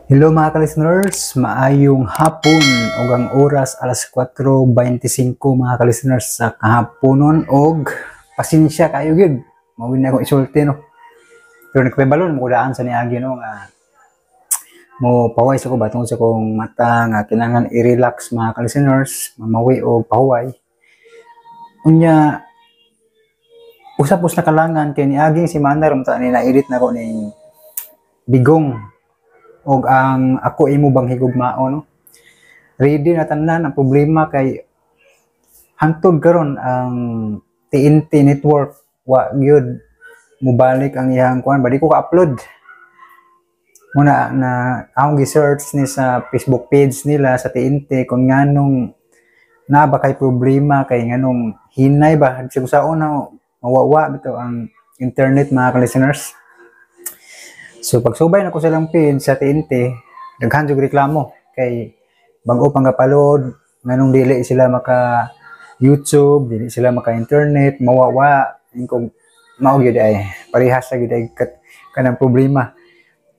Hello mga ka-listeners, maayong hapon og ang oras alas 4:25 mga ka-listeners sa kahaponon og pasensya kayo gid. Mao na ako isulti no. Pero nagpabalon mo daan sa niagi no nga mo paway sa ko ba tungod sa kong mata nga kinahanglan i-relax mga ka-listeners, mamawi og pahuway. Unya usapos na kalangan kay niaging si Manar ta ni na-edit na ko ning Bigong og ang ako imo bang higugmao no. Ready na tanan. Ang problema kay hantod karon ang TNT network wa gyud mobalik ang iyang kuan ba di ko ka-upload muna na akong gi-search ni sa Facebook page nila sa TNT kung nganong na ba kay problema kay nganong hinay ba siguro sa una mawawa bitaw ang internet mga ka-listeners. So pagsubay na ko silang page sa TNT, daghan jud reklamo kay bag-o pang gapalod nganong dili sila maka YouTube, dili sila maka internet, mawawa ingkog mao gyud ay parehas sa gyud ay kanang problema.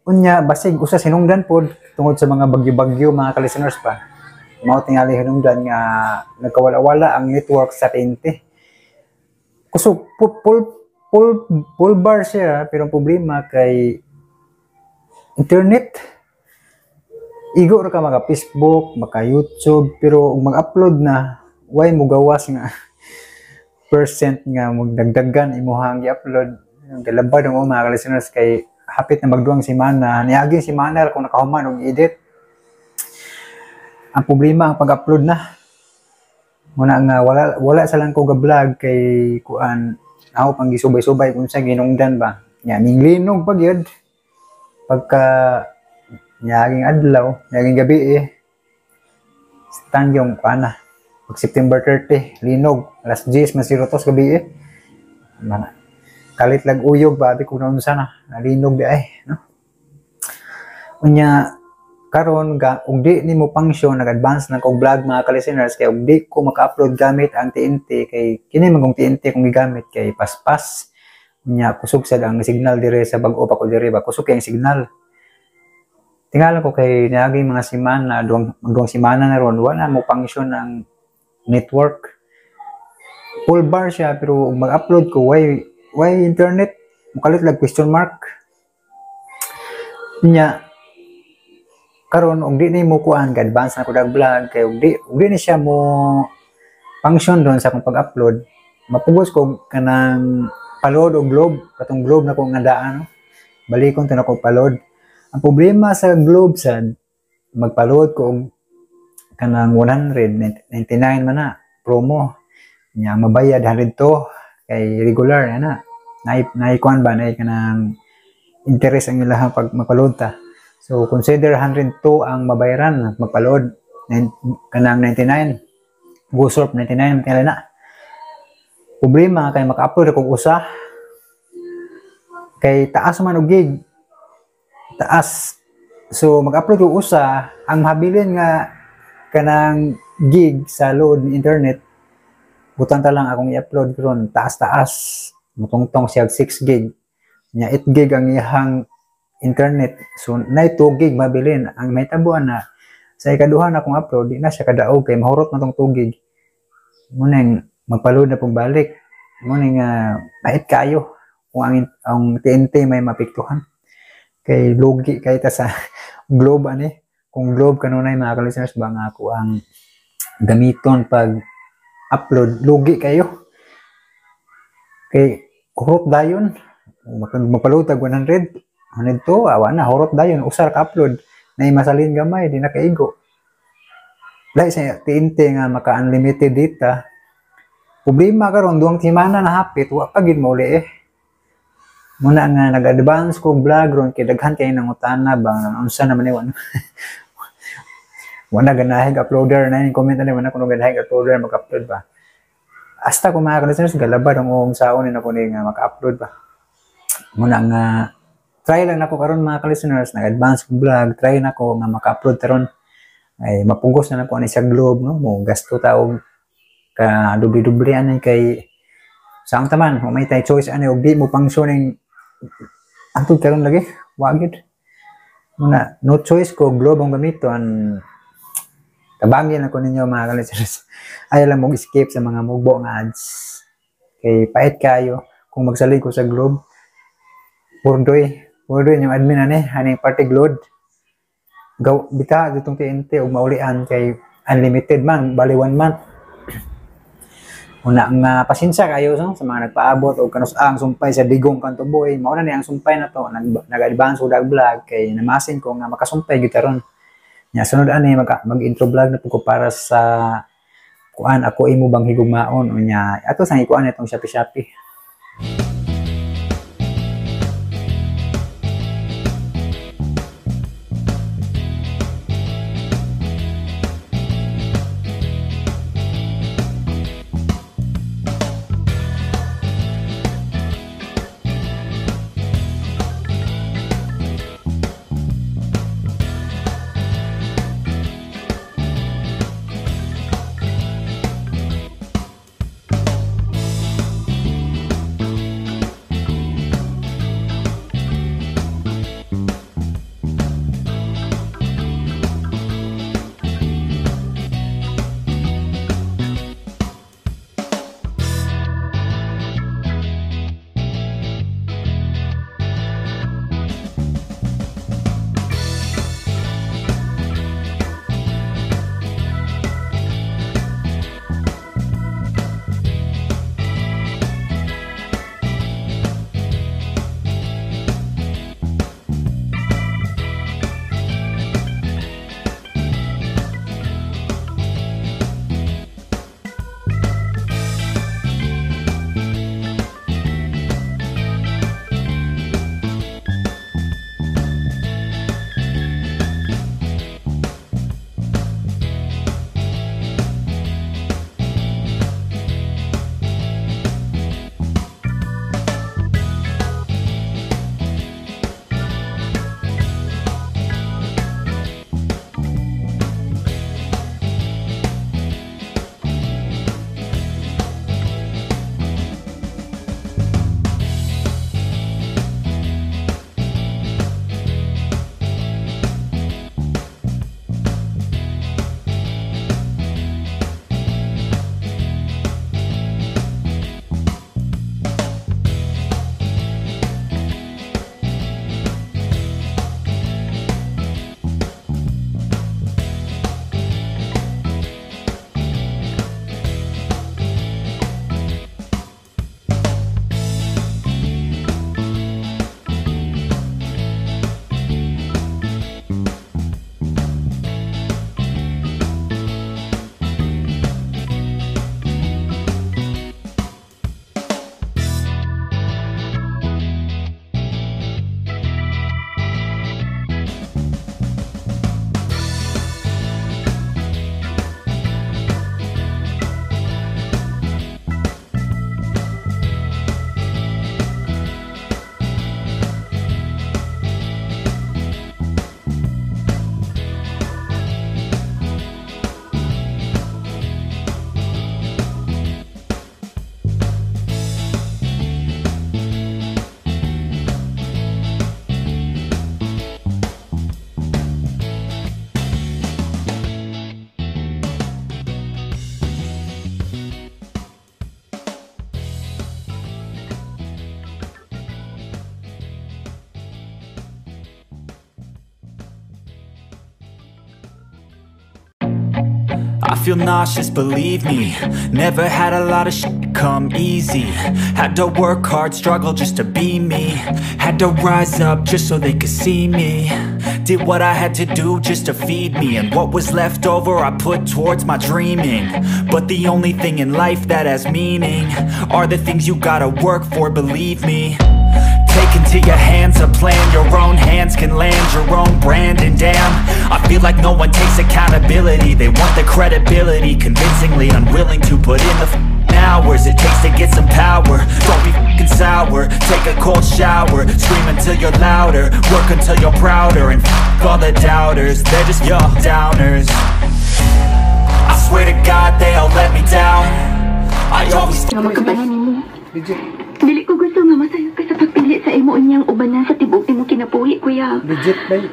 Unya basig usa sinungdan pod tungod sa mga bagyo-bagyo mga ka-listeners pa. Mao tingali hinungdan nga nagkawala-wala ang network sa TNT. Kusog full bar siya pero ang problema kay internet. Igo ra ka maka Facebook, maka YouTube, pero kung mag-upload na, way mo gawas nga percent nga magdagdagan imuhang i-upload. Ang galabad ng mga listeners kay hapit na magduang semana, niaging semana kung nakahuman og edit. Ang problema ang pag-upload na. Muna nga wala sa lang ko ga-vlog kay kuan ako pang gisubay-subay kung sa ginungdan ba. Nya ning linog pa gyud. Pagka niyaging adlaw, niyaging gabi stand yung pana. Pag September 30, linog, alas 10, masirotos gabi Mana, kalit lag uyog ba, di ko na sana, nalinog di no? Unya, karon ug di ni mo function, nag-advance na kong vlog mga ka-listeners, kaya ug di ko maka-upload gamit ang TNT, kay kini magong TNT kung gigamit, kay paspas. Nya kusog sa ang signal dire sa bag-o pa ko dire ba kusog kay signal. Tingala ko kay niaging mga semana duang semana na ron wala mo function ang network. Full bar siya pero mag-upload ko why internet mukalit lag question mark. Nya karon og di ni mo kuan ka advance na ko dag vlog kay og di ni siya mo function doon sa akong pag-upload. Mapugos ko kanang palod o globe, katong globe na kong ngandaan, no? Balikon to na ko palod. Ang problema sa globe sad, magpalod ko kanang 199 man na, promo. Nya mabayad 100 to, kay regular na. Naikuan ba, na kanang interest ang ilang pag magpalod ta. So, consider 102 ang mabayaran, magpalod. Kanang 99, gusorp 99, matila na. Problema kay maka-upload ako usa kay taas man og gig taas, so mag-upload ko usa ang habilin nga kanang gig sa load ni internet butang ta lang akong i-upload karon taas mutungtong siya 6 gig nya 8 gig ang iyang internet, so na 2 gig mabilin ang may tabuan na sa ikaduha na akong upload di na siya kadaog kay mahurot man tong 2 gig muneng magpaload na pong balik. Morning pait kayo kung ang TNT may mapiktuhan. Kay logi kay ta sa globe ani. Kung globe kanunay mga ka-listeners ba nga ako ang gamiton pag upload logi kayo. Kay hurot dayon magpaload tag 100 to awa na hurot dayon usar ka upload na masalin gamay di na kaigo. Lahi sa TNT nga maka unlimited data. Problema karon duang semana na hapit wa pa gid mauli muna nga nag-advance ko vlog ron kay daghan kay nangutana ba unsa naman ni wala ganahig uploader na yung comment na wala kuno ganahig uploader mag-upload ba hasta ko mga ka-listeners galabad ang saon ni nako ni nga maka-upload ba muna nga try lang nako karon mga ka-listeners nag-advance ko vlog try nako nga maka-upload karon ay mapugos na nako ani sa globe no mo gasto taog ka dubli-dubli ani kay saang taman may tay choice ani og di mo pangsuning antod karon lagi wa gyud Muna, no choice ko, globe ang gamiton. Tabangin ako ninyo mga kalisners. Ayaw lang mong escape sa mga mugbo nga ads. Kay pait kayo. Kung magsalig ko sa globe, purdoy yung admin ane, haning party globe. Bita ditong TNT o maulian kay unlimited man, bali 1 month. Una nga pasensya kayo sa mga nagpaabot o kanus-ang sumpay sa digong kanto boy. Mao na ni ang sumpay na to, nag-advance og vlog kay namasin ko nga makasumpay gyud karon. Nya sunod ani mag-intro vlog na po ko para sa kuan ako imo bang higugmaon unya ato sang ikuan itong Shopee. I feel nauseous, believe me. Never had a lot of shit come easy. Had to work hard, struggle just to be me. Had to rise up just so they could see me. Did what I had to do just to feed me. And what was left over I put towards my dreaming. But the only thing in life that has meaning are the things you gotta work for, believe me. Take into your hands a plan. Your own hands can land your own brand. And damn, I feel like no one takes accountability. They want the credibility, convincingly unwilling to put in the hours it takes to get some power. Don't be f***ing sour. Take a cold shower. Scream until you're louder. Work until you're prouder. And f*** all the doubters, they're just your downers. I swear to God they all let me down. I always Dili ko gusto nga masayod ka sa pagpili sa imo unyang ubanan sa tibuok imo kinapuhi, kuya. Legit, bay.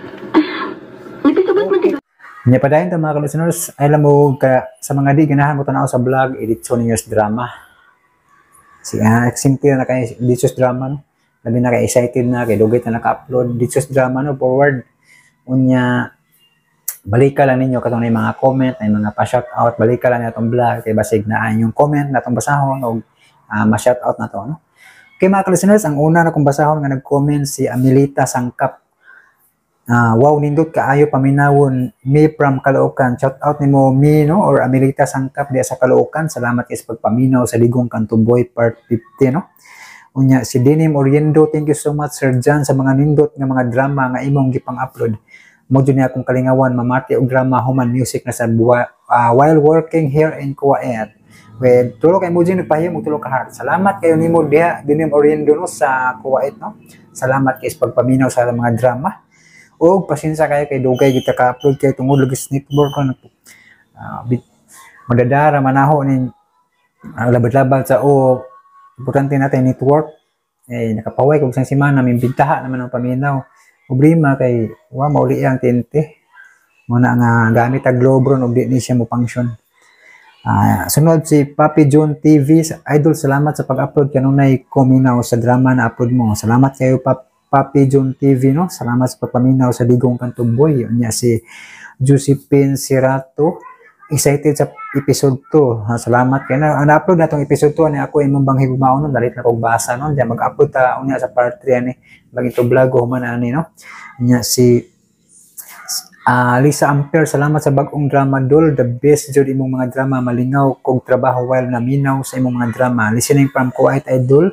Nya pa dayon ta mga listeners, alam mo sa mga di ganahan mo tanaw sa vlog Editso News Drama. Simple na kay Editso Drama no. Labi na kay excited na kay dugay na naka-upload Editso Drama no forward. Unya balikan lang ninyo katong mga comment, ay mga pa-shout out, balikan lang natong vlog kay basig na yung comment natong basahon og ma-shout out na to no. Kay mga listeners, ang una na kong basahon nga nag-comment si Amelita Sangkap. Wow, nindot kaayo paminawon mi from Caloocan. Shout out nimo mi no or Amelita Sangkap diya sa Caloocan. Salamat is pagpaminaw sa Ligong Kantuboy part 50 no. Unya si Denim Oriendo, thank you so much Sir John sa mga nindot nga mga drama nga imong gipang-upload. Mo jud niya akong kalingawan mamati og drama human music na sa while working here in Kuwait. With tulo kay mo jud nagpahimo tulo ka heart. Salamat kayo nimo diha Denim Oriendo no sa Kuwait no. Salamat kay is pagpaminaw sa mga drama. O pasensya kayo kay dugay kita ka-upload kay tungod lugis network ko madadara manaho ning labad-labad sa importante natin network nakapaway kung isang semana may bintaha naman ang paminaw problema kay mauli ang tinte muna nga gamit ang Globron og di ni siya mo function. Sunod si Papi John TV idol, salamat sa pag-upload kanunay kominaw sa drama na upload mo. Salamat kayo Papi John TV no. Salamat sa pagpaminaw sa Ligong Kantuboy. Unya si Josephine Sirato, excited sa episode 2. Salamat kay na-upload na tong episode 2 ani ako imong bang higugmaon no, dalit na kog basa no. Diya mag-upload ta unya sa part 3 ani bagi to vlog human ani no. Unya si Lisa Amper, salamat sa bagong drama dol. The best jud imong mga drama, malingaw kog trabaho while naminaw sa imong mga drama. Listening from Kuwait idol.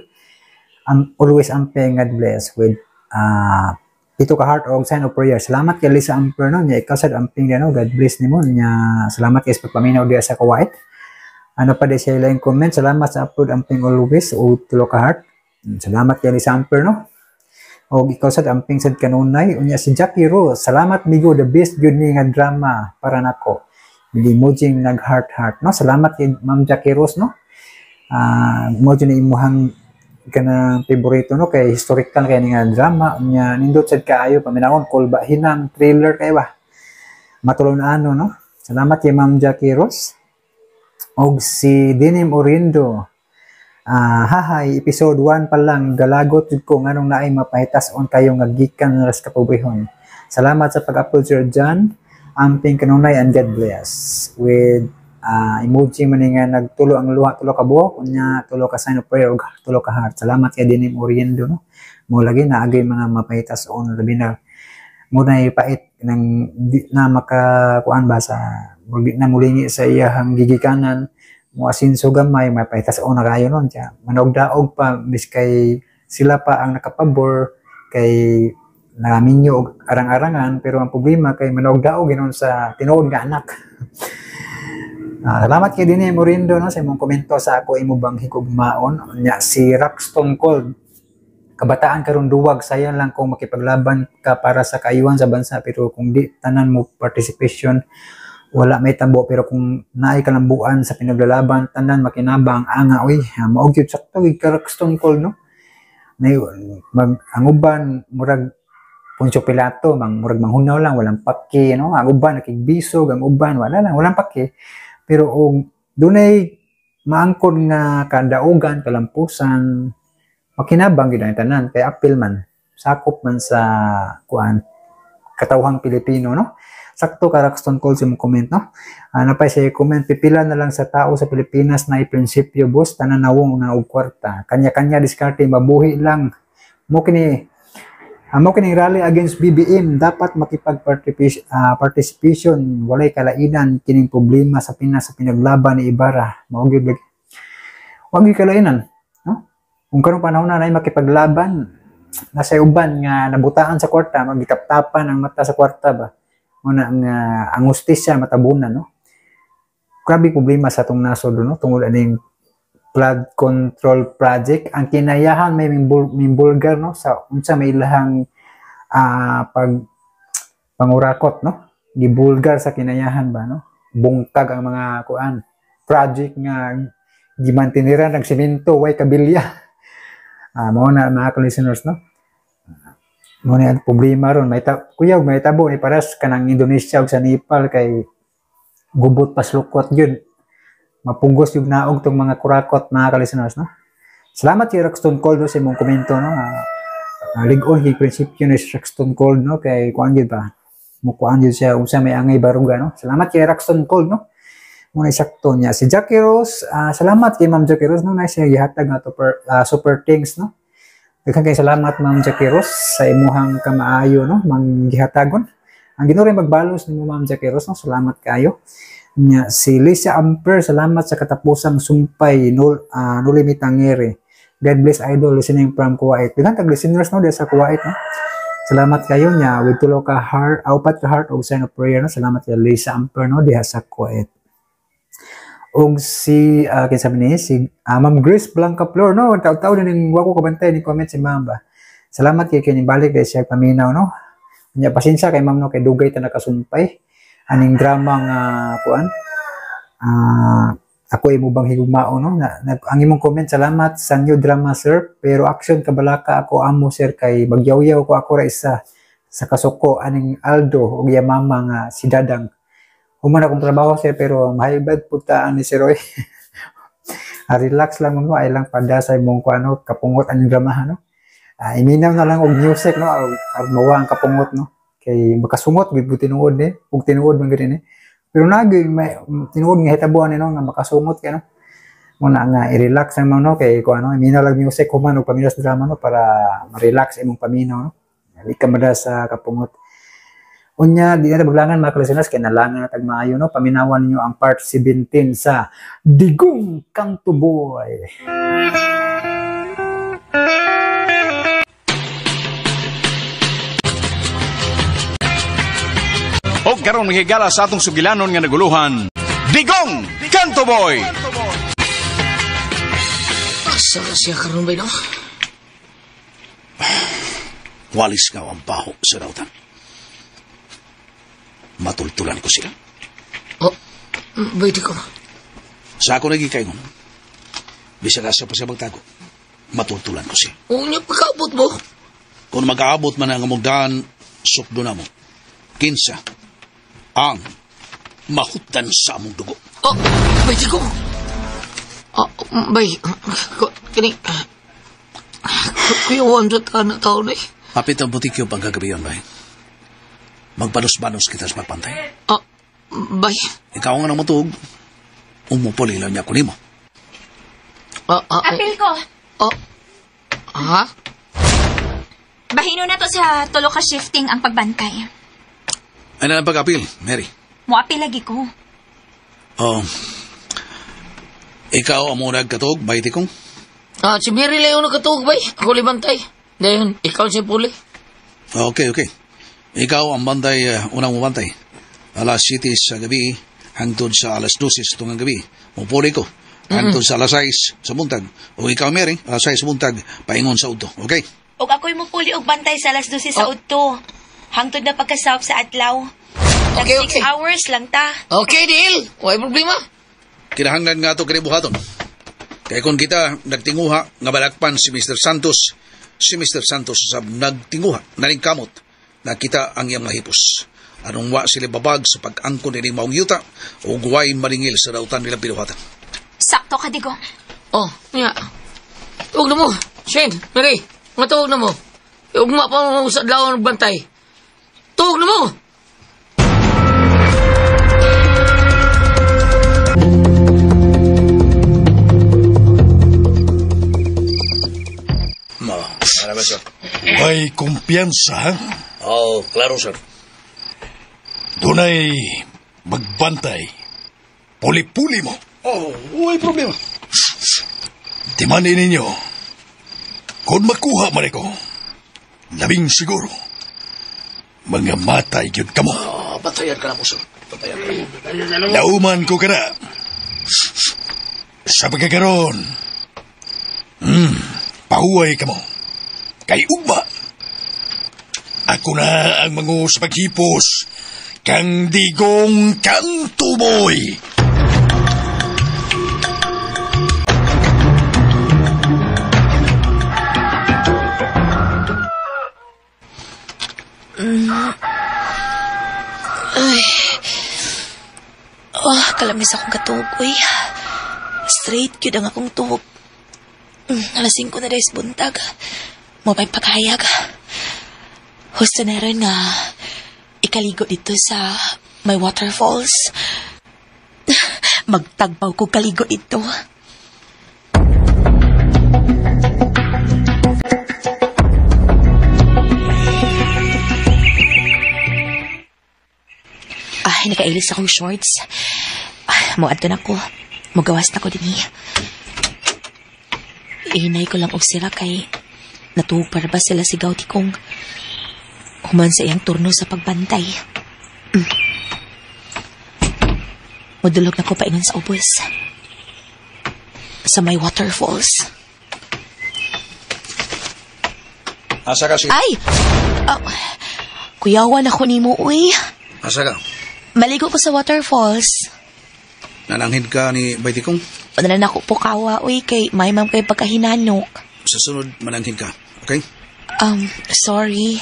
Always amping, God bless with pito ka heart og sign of prayer. Salamat kay Lisa Amper no, nya ikaw sad amping no, God bless nimo nya. Salamat kay pagpaminaw diya sa Kuwait. Ano pa di siya lang comment, salamat sa upload amping always o tulo ka heart. Salamat kay Lisa Amper no. Og ikaw sad amping sad kanunay. Unya si Jackie Rose, salamat migo, the best good ni nga drama para nako. Emojing nag heart no. Salamat kay Ma'am Jackie Rose no. Mo ni imuhang kana favorito no kay historical kay nga drama nya nindot sad kaayo paminawon kulba hinang thriller kay ba matulon ano no. Salamat kay Ma'am Jackie Rose og si Denim Oriendo. Hahay episode 1 pa lang galagot jud ko nganong naay mapahitas-on kayo nga gikan ras kapobrehon. Salamat sa pag-upload Sir John, amping kanunay and God bless with emoji man nga nagtulo ang luha tulo ka buhok unya tulo ka sign of prayer ug tulo ka heart. Salamat kay Denim Oriendo no. Mo lagi na agay mga mapahitas on labi na mo na ipait nang na makakuan ba sa di na mulingi sa iyang gigikanan mo asinso gamay mapahitas on na kayo non siya manogdaog pa bis kay sila pa ang nakapabor kay naminyo og arang-arangan pero ang problema kay manogdaog ginon sa tinuod nga anak. Salamat kay Denim Oriendo no sa imong komento sa ako imo bang higugmaon nya si Rockstone Cold. Kabataan karon duwag sayang lang kung makipaglaban ka para sa kaayuhan sa bansa pero kung di tanan mo participation wala may tambo pero kung naay kalambuan sa pinaglalaban tanan makinabang anga oy mao gyud sakto kay Rockstone Cold no. Ang uban murag Poncio Pilato murag manghunaw lang walang paki no. Ang uban nakigbisog ang uban walang paki. Pero dunay maangkon nga kadaugan kalampusan makinabang gid ang tanan kay apil man sakop man sa kuan katawhang Pilipino no. Sakto ka Rockstone Cold sa mong comment no. Ano pa siya comment, pipila na lang sa tao sa Pilipinas na prinsipyo boss tanan nawong na og kwarta kanya-kanya diskarte mabuhi lang mo kini rally against BBM dapat makipag-participation walay kalainan kining problema sa Pinas sa pinaglaban ni Ibarra mao gyud wag kalainan no. Kung karong panahon na ay makipaglaban nasa uban nga nabutaan sa kwarta magitaptapan ang mata sa kwarta ba muna ang hustisya matabunan no. Grabe problema sa atong nasod no tungod aning flood control project ang kinayahan may mimbulgar no sa unsa may ilahang pangurakot no gibulgar sa kinayahan ba no bungkag ang mga kuan project nga gimantiniran ng semento way kabilya mao na mga listeners no. Muna ang problema ron. Kuya, may tabo ni paras kanang Indonesia o sa Nepal kay gubot pas lukot yun. Mapunggos yung naog tong mga kurakot mga kalisteners, no? Salamat kay Rockstone Cold no, sa imong komento, no? Ligon kay prinsipyo ni Rockstone Cold, no? Kay kuan yun ba? Mukuan yun siya unsa may angay baruga, no? Salamat kay Rockstone Cold, no? Muna isakto niya. Si Jackie Rose, salamat kay Ma'am Jackie Rose, no? Na siya gihatag nga to super things, no? Daghang kay salamat Ma'am Jackie Rose sa imuhang kamaayo, no? Manggihatagon. Ang Ginoo ray magbalos nimo Ma'am Jackie Rose, no? Salamat kayo. Nya si Lisa Amper, salamat sa katapusang sumpay no limit angere. God bless idol listening from Kuwait. Daghang tag listeners no sa Kuwait, no? Salamat kayo nya with tulo ka heart, upat ka heart og sign of prayer, no? Salamat kay Lisa Amper no diha sa Kuwait. Og si kinsa ni si Ma'am Grace Blanca Flor, no? Taw-taw ning wako kabantay ni comment si Ma'am ba. Salamat kay kini balik kay siya paminaw, no? Nya pasensya kay Ma'am no kay dugay ta nakasumpay aning drama nga kuan. Ako imo bang higugmao, no? Ang imong comment salamat sa new drama sir, pero action kabalaka ako amo sir kay magyaw-yaw ko ako ra isa sa kasuko aning Aldo ug iya mama nga si Dadang. Human akong trabaho sir pero mahibad puta ni si Roy. Relax lang mo, ay lang pada sa imong kuano kapungot aning drama, no? Iminaw na lang og music, no? Aron mawa ang kapungot, no? Kay makasungot gid tinuod ni, ug tinuod man gid ni. Pero nagi may tinuod nga hitabuan ni, no, nga makasungot kay, no? Muna nga i-relax ang no kay kuano, iminaw lang music human og paminas drama, no, para ma-relax imong paminaw, no? Dili ka mada sa kapungot. Unya, di na baglangan mga kalisteners, kaya nalangan na tagmaayo, no? Paminawan niyo ang part 17 sa Digong Kang Tuboy. O karon mahigala sa atong sugilanon nga naguluhan, Digong Kang Tuboy! Asa ka siya karon ba, no? Walis nga ang baho sa rautan. Matultulan ko sila. Oh, pwede ko. Sa ako nagikay nun, bisa ka sa pasabagtago, matultulan ko siya. Oo niya, pagkaabot mo. Kung mag-aabot man ang amugdaan, sukdo na mo. Kinsa, ang mahutan sa among dugo. Oh, pwede ko. Oh, bay, kini, kuya 100 ka na taon eh. Hapit ang butikyo pang gagabi yun, bay. Magpanos-banos kita sa magpantay. Oh, bay. Ikaw nga nang matug, umupulilan niya ko nimo. Apil ko. Oh, ha? Bahino na to sa tulo ka shifting ang pagbantay. Ano ang pag-apil, Mary? Muapil lagi ko. Oh, ikaw ang muna nagkatog, bayti kong? Si Mary lang yung nakatawag, bay. Ako libantay. Dahil, ikaw siya puli. Okay. Ikaw ang bantay, unang mabantay. Alas 7 sa gabi, hangtod sa alas 12 itong gabi. Mupuli ko. Hangtod sa alas 6 sa buntag. O ikaw, Mary, alas 6 sa buntag, paingon sa udto. Okay? Og ako'y mupuli og bantay sa alas 12 sa udto. Hangtod na pagkasawap sa adlaw. Okay. 6 hours lang ta. Okay, deal. Wala problema. Kinahanglan nga ito kinibuhaton. Kaya kung kita nagtinguha, nga balakpan si Mr. Santos sa nagtinguha, naningkamot, na kita ang iyang mahipos. Anong wa sila babag sa pag-angkon nilang maong yuta o guway maringil sa dautan nilang pinuhatan. Sakto ka, Digong. Oh, nga. Tuwag na mo. Shane, Mary, matawag na mo. Huwag mo pa mo sa adlaw ng bantay. Tuwag na mo. Ano ba, sir? May kumpiyansa, ha? Oh, klaro, sir. Dunay magbantay. Puli-puli mo. Oh, may problema. Timanin ninyo. Kung makuha man ako, labing siguro, mga matay yun ka mo. Batayan ka na po, sir. Batayan ka na po. Lauman ko ka na. Sa pagkakaroon, pahuway ka mo. Kay ugma. Ako na ang mangu sa paghipos kang Digong Kang Tuboy. Kalamis akong katuog, uy. Straight yun ang akong tuog. Alas 5 na dahil buntag. Mo pa'y paghayag. Husto na rin nga ikaligo dito sa may waterfalls. Magtagbaw ko kaligo dito. Nakailis akong shorts. Muadto na ko. Mugawas na ko din. Ihinay ko lang og sira kay natuog para ba sila sigaw ti kong human sa iyang turno sa pagbantay. Mudulog na ko paingon sa ubos. Sa may waterfalls. Asa ka, Ay! Kuyawan ako ni mo, uy. Asa ka? Maligo ko sa waterfalls. Nananghin ka ni Baytikong? Padalan ako po kawa, uy, kay may mam kay pagkahinanok. Sa sunod, mananghin ka, okay? Sorry.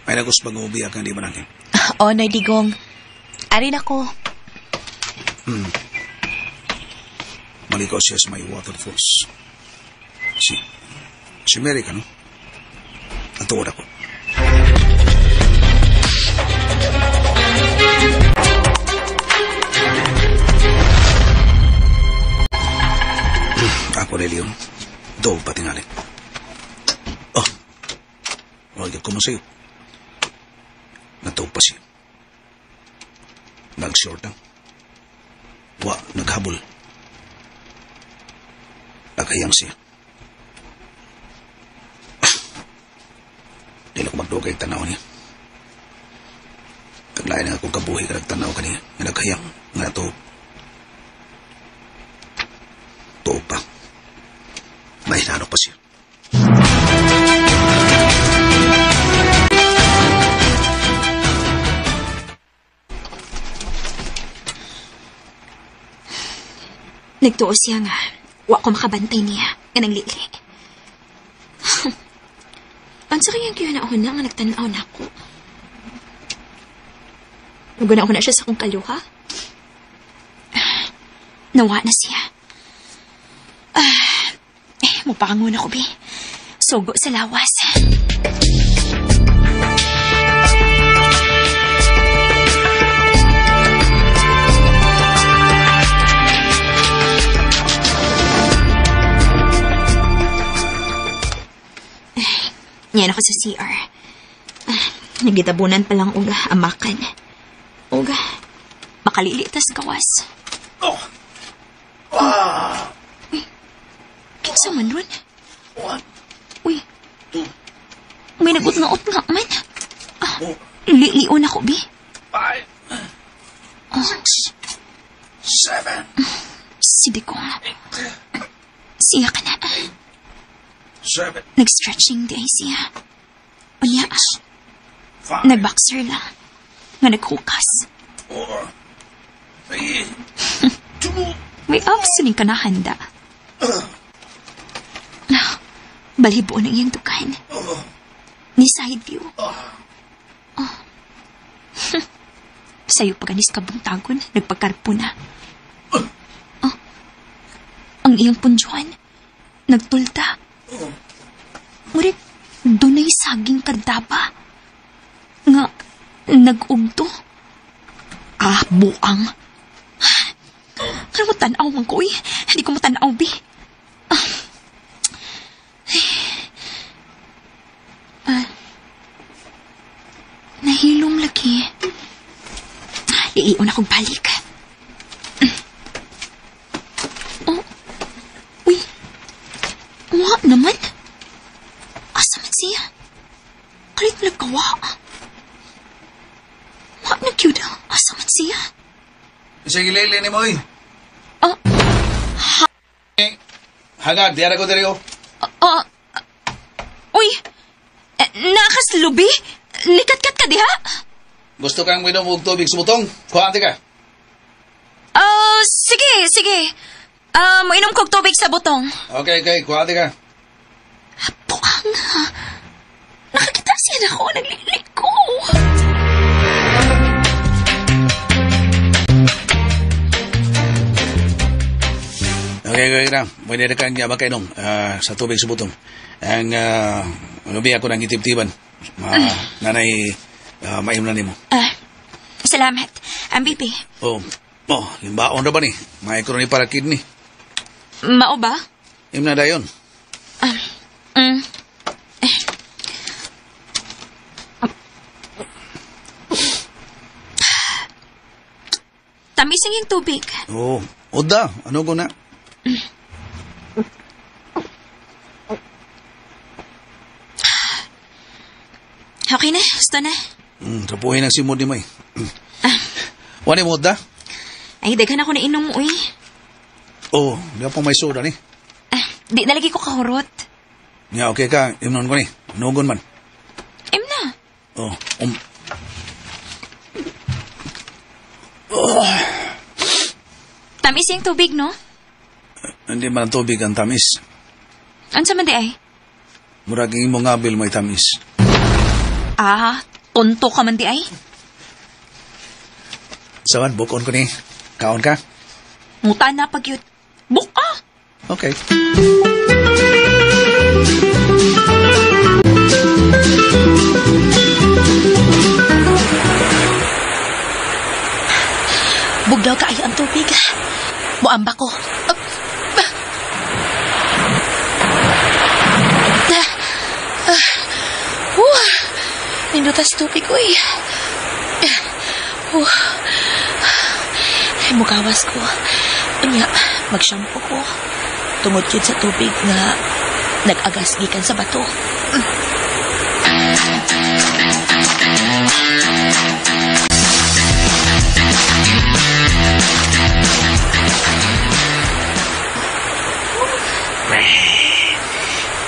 May nagos mag-ubiyak nga di mananghin. Nay Digong. Arin ako. Maligo siya sa may waterfalls. Si Mary ka, no? Ang tuwad ako. Ako na Leon. Doon pa tingali. Huwag ko mo sa'yo. Natawag pa siya. Nag-short lang. Naghabol. Nagkayang siya. Dili ko magdugay tanaw niya. Taglayan na akong kabuhi ka nagtanaw ka niya. Nagkayang nga natawag. Tuog pa. May hinanok pa siya. Nagtuo siya nga. Wa ko makabantay niya. Nga naglili. Ang sa kayang kiyo na ako na nga nagtanaw na ako. Naguna ako na siya sa kong kaluha. Nawa na siya. Mapakangon ako, Bi. Sugo sa lawas. Yan ako sa CR. Nagitabunan pa lang uga amakan. Uga, makalilitas kawas. Kinsa man ron? Uy, may nagut-naot nga man. Lion ako, Bi. 5, 6, 7. Sige ko. Siya ka na. 7, Nag-stretching day siya. Unya, 5, nag-boxer lang. Nga naghukas. 4, 3, 2. May absuning ka na handa. Balibo na iyang dukan. Ni side view. Sa'yo pa ganis kabuntagon, nagpagkarpo na. Ang iyang punjuan, nagtulta. Murit, dunay saging kardaba. Nga, nag-ugto. Buang. Ano mo tanaw man ko, eh? Hindi ko mo tanaw, Bi. Nahilom lagi. Iiwan akong balik. Uy. Wa naman. Asa man siya? Kalit nagkawa. Wa na cute. Asa man siya? Sige, Lili ni mo, eh. Hangad, diyan ako diri, Uy. Nakaslubi? Likat-kat ka diha? Gusto kang minom og tubig sumutong? Kuhaan ka. Sige. Mainom kog tubig sa butong. Okay, kuhaan ka. Buang. Nakakita siya na ako. Nagliliko. Kaya na, may nirakan niya makainom sa tubig subutong. Ang lubi ako ng itib-tiban. Nanay, maim na ni mo. Salamat. Ang bibi. Yung baon na ba ni? May ni para kid ni. Mao ba? Im na dayon. Tamising yung tubig. Oda. Ano ko na? Okay na, gusto na. Tapuhin ang simod ni May. Wani mo, Oda? Ay, daghan ako na inom mo, eh. Di pa may soda ni. Di nalagi ko kahurot. Ya, okay ka. Imnon ko ni. Nugon man. Im na. Tamis yung tubig, no? Hindi man ang tubig ang tamis. Ano sa mandi ay? Muraging mo nga bil may tamis. Tonto ka man di ay? Sawan, bukon ko ni. Kaon ka? Muta na pag yun. Buka! Okay. Bugdaw ka ay ang tubig. Buamba ko. Nindutas tubig ko eh. Mukawas ko. Unya, mag-shampoo ko. Tungod yun sa tubig nga nag-agas gikan sa bato.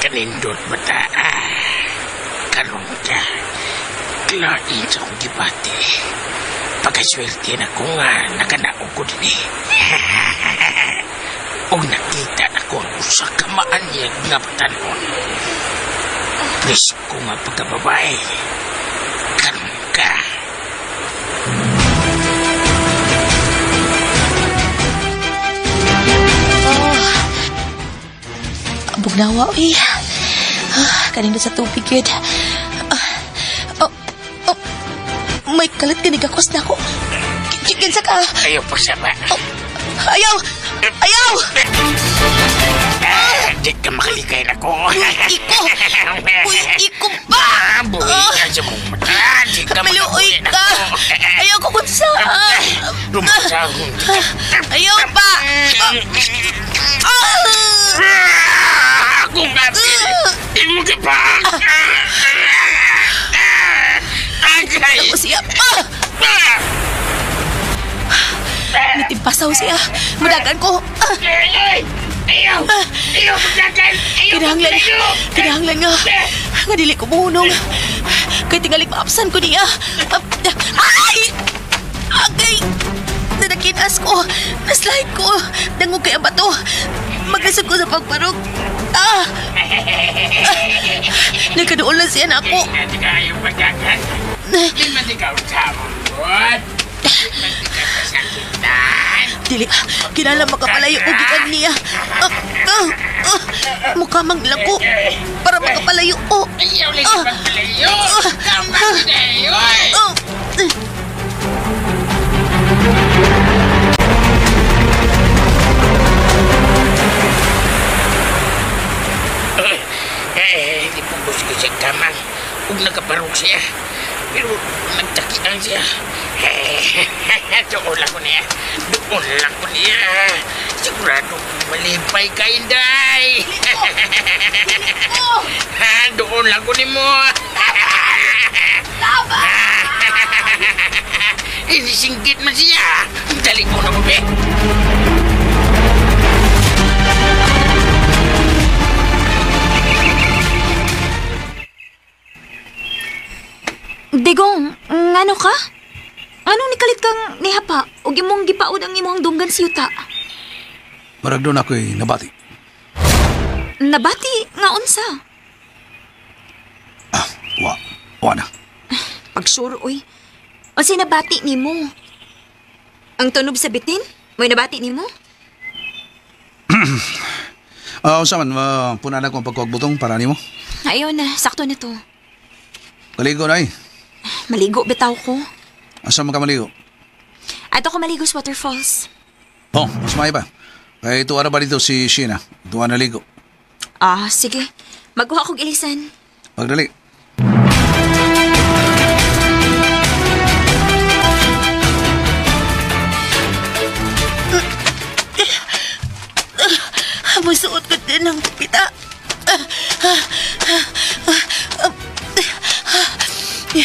Kanindot bata. Karong ka. Klain sa kong gibati. Pagkaswerte na ko nga nakanaog ko din eh. O nakita na ko sa kamaanyag nga patanon. Please ko nga pagkababae. Karong ka. Bugnawa, uy. Kanina sa tubig yun. May kalit kinigakos na ako. Kinsa ka? Ayaw pa sama. Ayaw! Ayaw! Di ka makaligay na ko. Iko! Uy, iko ba? Buhay ka sa mong mata. Di ka Maluoy makabuhay na ka! ko. Ayaw ko kung saan! Lumasahon. Ayaw pa! Ako nga, imo ka pa. Agay. Ako siya. Nitimpasaw siya. Madagan ko. Ayaw! Ayaw magdagan! Kinahanglan nga. Nga dili ko muhunong. Kaya tingali maapsan ko niya. Ay! Agay! Nanakinas ko. Naslide ko. Dangog kaya ba to? Maglisod ko sa pagparog. Nagkadoon lang siya na ako. Hindi ka ayaw magdagan. Di man ikaw samot. Di man ikaw kasakitan. Dili, kinala makapalayo o gikan niya. Mukha manglako para makapalayo o. Ayaw lang ipagpalayo. Kamang na yun. Di pugos ko siya kamang. Huwag nakaparok siya. Pero nagtakitan siya. Doon lang ko niya. Doon lang ko niya. Sigurado malipay ka, Inday. Doon lang ko ni mo. Tama! Singkit man siya. Dali ko na mo, be. Digong, ngano ka? Anong nikalit kang nihapa? O imong gipaod ang imong dunggan siyuta? Marag doon ako'y nabati. Nabati nga unsa? Wa na. Pagsuro, oy. O sinabati ni mo? Ang tunog sa bitin? May nabati ni mo? Unsa man, puna na kong pagkuhagbutong para nimo. Ayaw na, sakto na to. Kaligo na eh. Maligo bitaw ko. Asa man ka maligo? Ato ko maligo sa waterfalls. Oh, mas may ba? Kaya tuwa na ba dito si Sheena? Tuwa na ligo. Ah, sige. Magkuha kong ilisan. Magdali. Masuot ko din ng pita.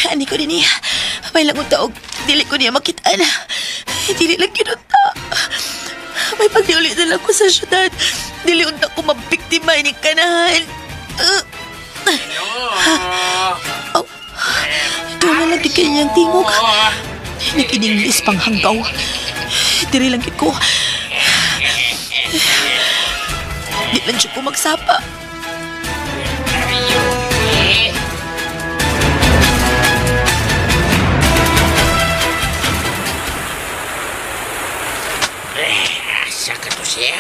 Ani ko din niya. May lang taog. Dili ko niya makita na. Dili lang kinunta. May pagdiulit na lang ko sa syudad. Dili unta ko mabiktima ni kanahan. Ito na lang kanyang tingog. Nakininglis pang hanggaw. Dili lang ko. Di lang siya ko magsapa. Asa ka to siya?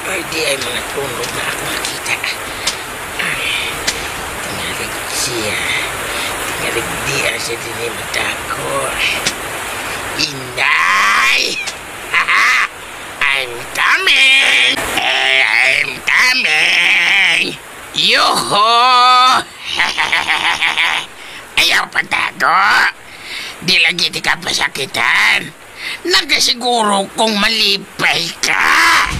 Ay, di ay mga tunog na ako makita. Tingalig siya. Tingalig di siya dinimata ko. Inday! I'm coming! I'm coming! Yoho! Ayaw patago! Di lagi di ka pasakitan. Nagasiguro kong malipay ka!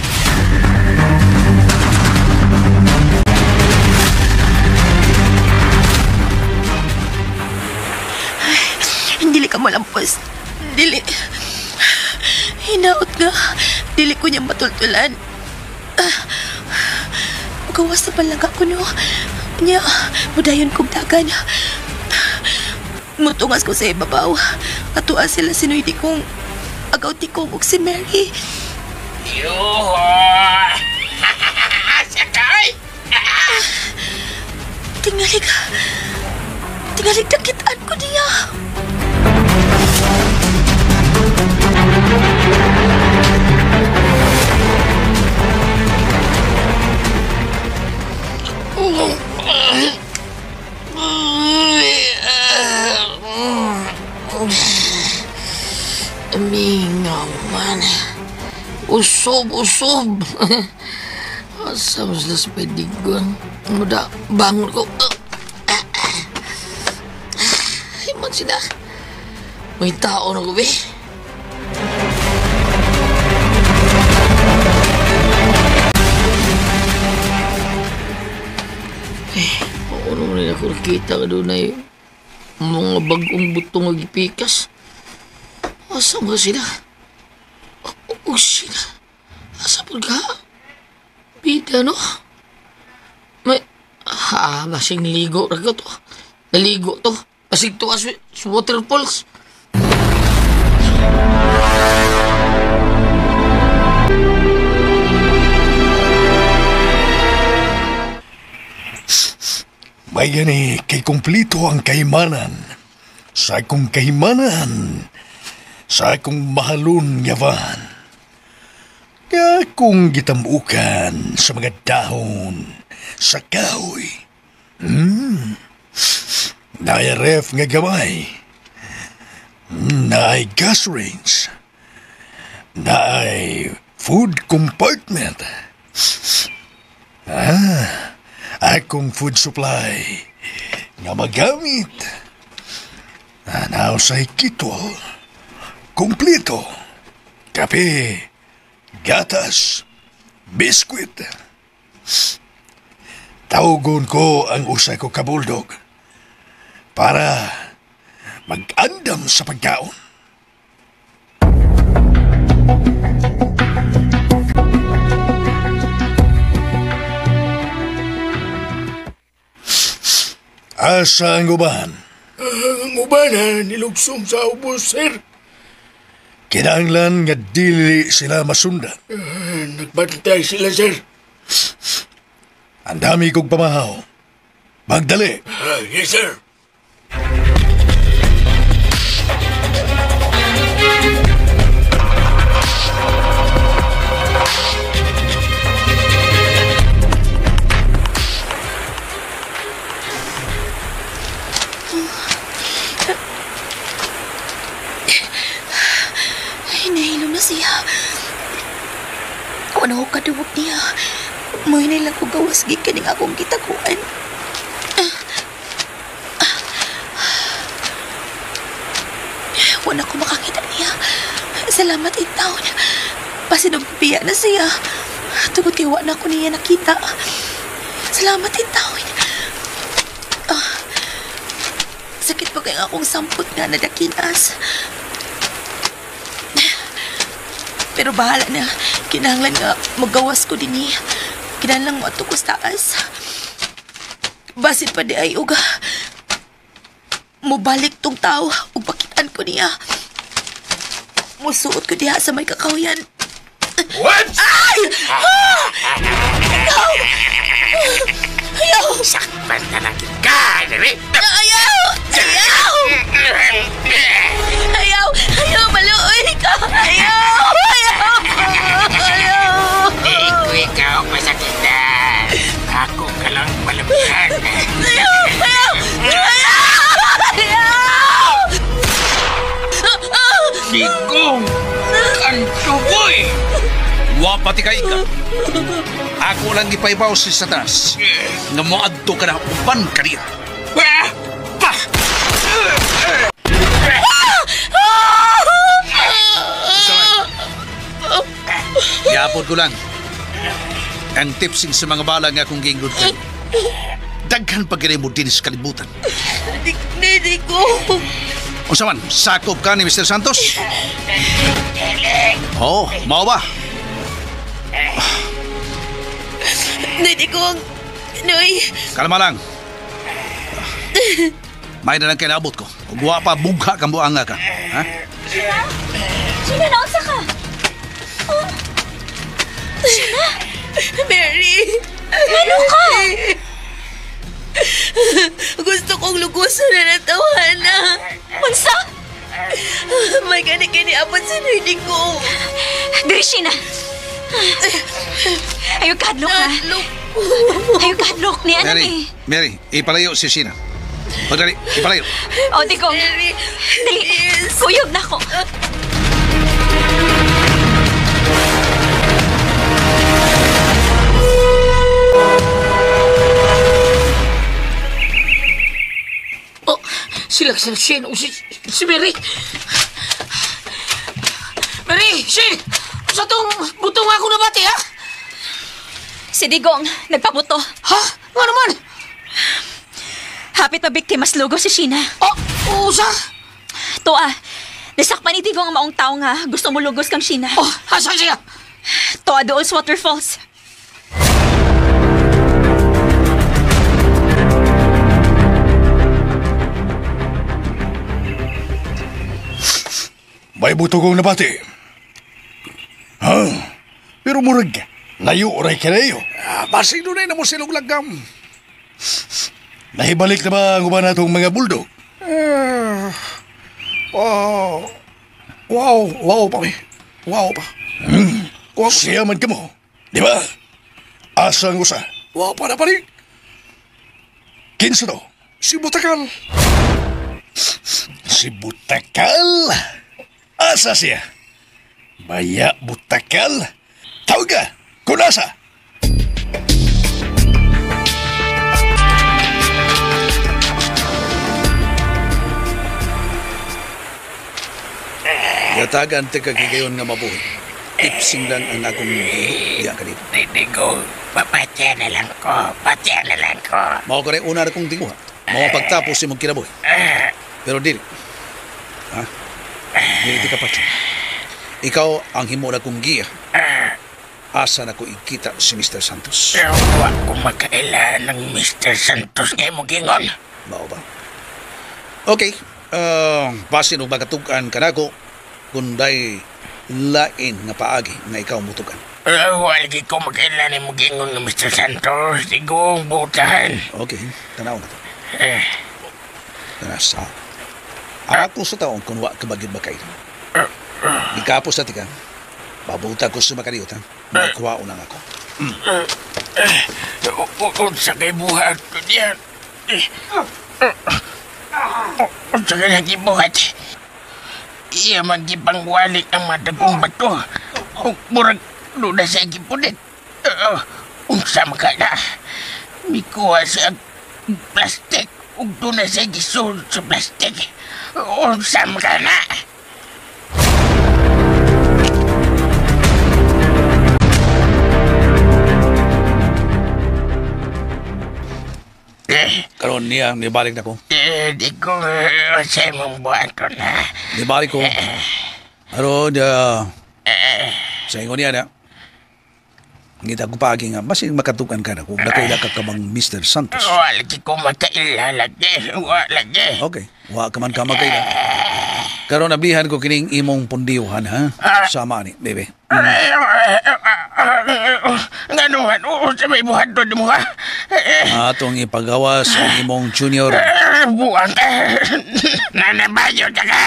Dili ka malampas. Dili. Hinaot nga. Dili ko niya matultulan. Gawas na palaga ko no. Nya, mudayon kong dagan. Mutungas ko sa ibabaw. Atuan sila sinuidi kong agaw tikong og si Mary. Yoho! Sakay! Tingalig nakitaan ko niya. Mingaw man. Usob. Asa mas las pedigon. Muda bangun ko. Ay man sila. May tao na ko be. Ano rin ako nakita ka doon na yung mga bagong butong nagipikas. Asa ba sila? O sila? Asa po ka? Bida, no? May... basing naligo na to. Naligo to. Basing to as waterfalls. May gani kay kumplito ang kaimanan. Sa akong kaimanan, sa akong mahalon yavan. Kaya kung gitamukan sa mga dahon, sa kahoy. Naay ref nga gamay. Naay gas range. Naay food compartment. Akong food supply nga magamit. Anaw sa ikito. Kumplito. Kape. Gatas. Biskwit. Tawgon ko ang usay ko kabuldog para mag-andam sa pagkaon. Asa ang uban? Ang uban nilugsong sa ubos, sir. Kinahanglan nga dili sila masundan. Nagbantay sila, sir. Ang dami kong pamahaw. Magdali. Yes, sir. Ay, nahilom na siya. Wala ko kaduwag niya. May nilang ko gawas gikan ng akong gitaguan. Wala ko makakita niya. Salamat in taon. Pasinugbiya na siya. Tugod kay wala ko niya nakita. Salamat in taon. Sakit pa kaya akong sampot nga na dakinas. Pero bahala na. Kinahanglan nga magawas ko din niya. Kinahanglan mo ato ko sa taas. Basit pa di ay uga. Mubalik tong tao ug pakitaan ko niya. Musuot ko diha sa may kakahuyan. What? Ay! Ayaw! Ayaw! Sakpan na lang ka, dali. Ayaw! Ayaw! Ayaw! Ayaw! Maluoy ka! Ayaw! Ayaw! Ayaw! Ikaw masakit na. Ako ka lang malabahan. Ayaw! Ayaw! Ayaw! Digong! Kanto boy! Wapati ka ika. Ako lang ipaibaw si Satanas. Nga mo adto ka na uban ka niya. Yapod ko lang. Ang tipsing sa mga bala nga akong ginggod ka. Daghan pagkiri mo din sa kalibutan. Hindi ko. O saman, sakop ka ni Mr. Santos? Oo, mao ba? Hindi ko. Noy. Kalma lang. May na lang kinabot ko. Kung guwa pa, bugha kang buanga ka. Ha? Sina, naunsa ka? Oh. Sina? Mary. Ano ka? Gusto kong lugusan na natawan na. Unsa? May gani-gani abot sa narinig ko. Diri, Sina. Ayaw kadlok ha. Ayaw kadlok ni ano ni. Mary, ipalayo si Sina. Pagdali, ipalayo. O, Digong. Dali, kuyog na ako. Oh, sila Shin. Si Mary. Mary, Shin! Sa tong butong ako na bati, ha? Si Digong, nagpabuto. Ha? Nga naman? Hapit pa biktimas lugo si Sheena. Oh, sa? To nasakpan ni Digong ang maong tao nga gusto mo lugos kang Sheena. Oh, asan siya? To doon sa waterfalls. May buto kong nabati. Ha? Pero murag, layo oray ka na iyo. Basig doon na mo silog lagam. Nahibalik na ba ang uban natong mga buldog? Wow pa, Wow pa. Siya man ka mo. Di ba? Asa ang usa? Wow pa na pa rin. Kinsa to? Si Butakal. Si Butakal? Asa siya? Baya Butakal? Tawag ka! Kung asa? Yatagan te kagigayon nga mabuhi. Tipsing lang ang akong iya kanito. Hindi ko. Papatya na lang ko. Patya na lang ko. Mao ko rin una na kong tinguha. Mao pagtapos si mong kinabuhi. Pero dili. Ha? Dili ka pa siya. Ikaw ang himo na kong giya. Asa na ko ikita si Mr. Santos. Pero huwag ko magkaila ng Mr. Santos ngayon mo gingon. Mao ba? Okay. Basin o magatugan ka na ko kunday lain nga paagi nga ikaw mutugan. Huwag ko magkaila ng mo gingon ng Mr. Santos. Digong butahan. Okay. Tanaw na to. Tanasa. Ako sa taon kung wa kabagid ba kayo. Ikapos na tika. Babuta ko sa makariyot, ha? Magkuha unang ako. Unsa kay buhat ko diyan. Unsa kay nagibuhat. iya magipangwalik ang matagong bato. O murag luna sa gipunit. Unsa ka na. Mikuha sa plastik. Ug doon na sa gisul sa plastik. Unsa ka na. Karon niya, nibalik na ko. Di ko sa mong buwan ko na. Nibalik ko. Aron, sa ingon niya na. Ngita ko pagi nga, basin makatukan ka na kung nakaila ka bang Mr. Santos. Lagi ko makaila lagi. Lagi. Okay, wa ka man ka makaila. Karon nablihan ko kining imong pundiyuhan, ha? Sama ni, bebe. Nganuhan, sa may buhat doon mo ha. Atong ipagawas ang imong junior. Buwan ka. Nanabayo ka ka.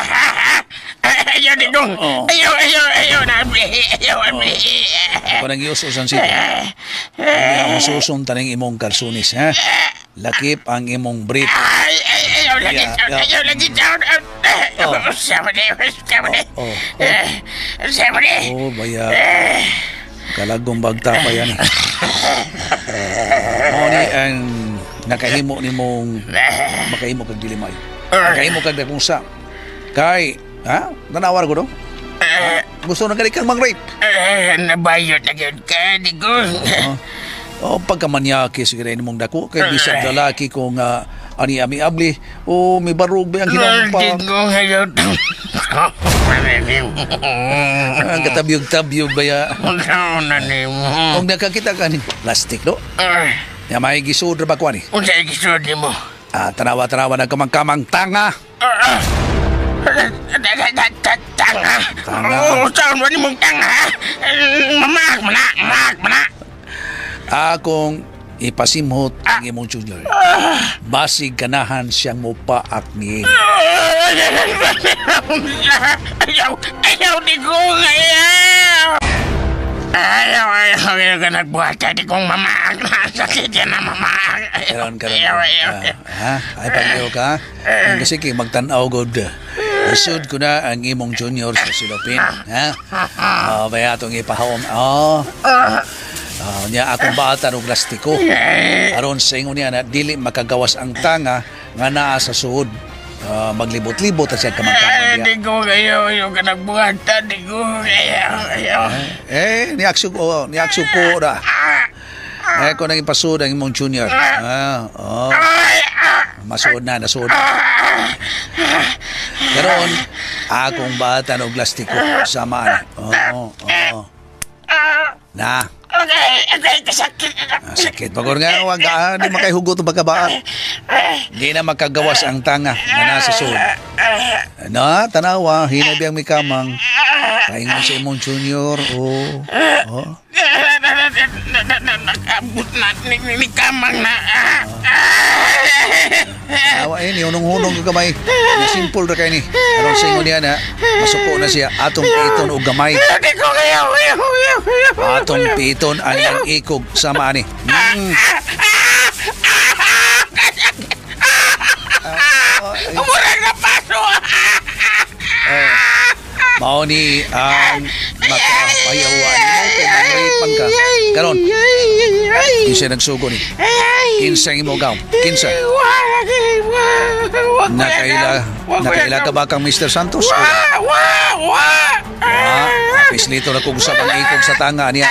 Ayaw din kong. Ayaw na. Ayaw. Ako nang iususan sito. Ang susun tanang imong karsunis, ha? Lakip ang imong brief. Ayaw lagi. Ayaw lagi. Sama ni. Oh, baya. Kalagong bagta pa yan. Ni ang nakahimo ni mong makahimo kag dilimay. Nakahimo kag dakunsa. Kay, ha? Nanawar ko do? Gusto na gali kang mang-rape. Nabayot na yun ka, Digong. Pagkamanyaki siguro ni mong dako. Kay bisag lalaki ko nga ani ami-abli. O may barug ba ang ginampa? Digong, ayaw. Ang katabyog-tabyog ba ya? Huwag Kung nakakita ka ni plastic, no? Ya may gisudra ba ko ni? Unsa gisod ni mo? Tanawa-tanawa na kamang-kamang tanga. Tanga? Saan ba ni mong tanga? Mana? Akong ipasimhot ang imong junior. Basig ganahan siyang mupaak ni. Ayaw, Digong, ayaw! Ayaw ka nagbuhat ka, Digong, mamaak na. Sakit yan na mamaak. Karon. Ayaw. Ay, pag-iyo ka. Kasi kay magtanaw god. Isud ko na ang imong junior sa silopin. Ha? Baya itong ipahom. Niya akong bata ng plastiko. Aron sa ingon niya na dili makagawas ang tanga nga naa sa suod. Maglibot-libot at siya kamangkamang niya. Digong, ayaw ka nagbuhat ka, Digong, ayaw. Niaksyo ko na. Kung nang ipasud ang imong junior. Masuod na, nasuod na. Karon akong bata ng plastiko. Sama na. Okay, kasakit. Sakit. Pagod nga, wag ka, di makaihugot ang pagkabaan. Di na makagawas ang tanga na nasa suod. Tanawa, hinabi ang may kamang. Kaingon sa imong junior, Nakabot na, ni kamang na. Awa ni hunong-hunong ka gamay. Simple ra kay ni. Aron sa ingon niya na masuko na siya atong piton og gamay. Atong piton ang iyang ikog sama ni. Murag na paso. Mao ni ang makapayawan mo kay mangripan ka. Karon. Kinsa nagsugo ni? Kinsa imo gaw? Kinsa? Nakaila ka ba kang Mr. Santos? Pislito na kung usap ang ikog sa tanga niya.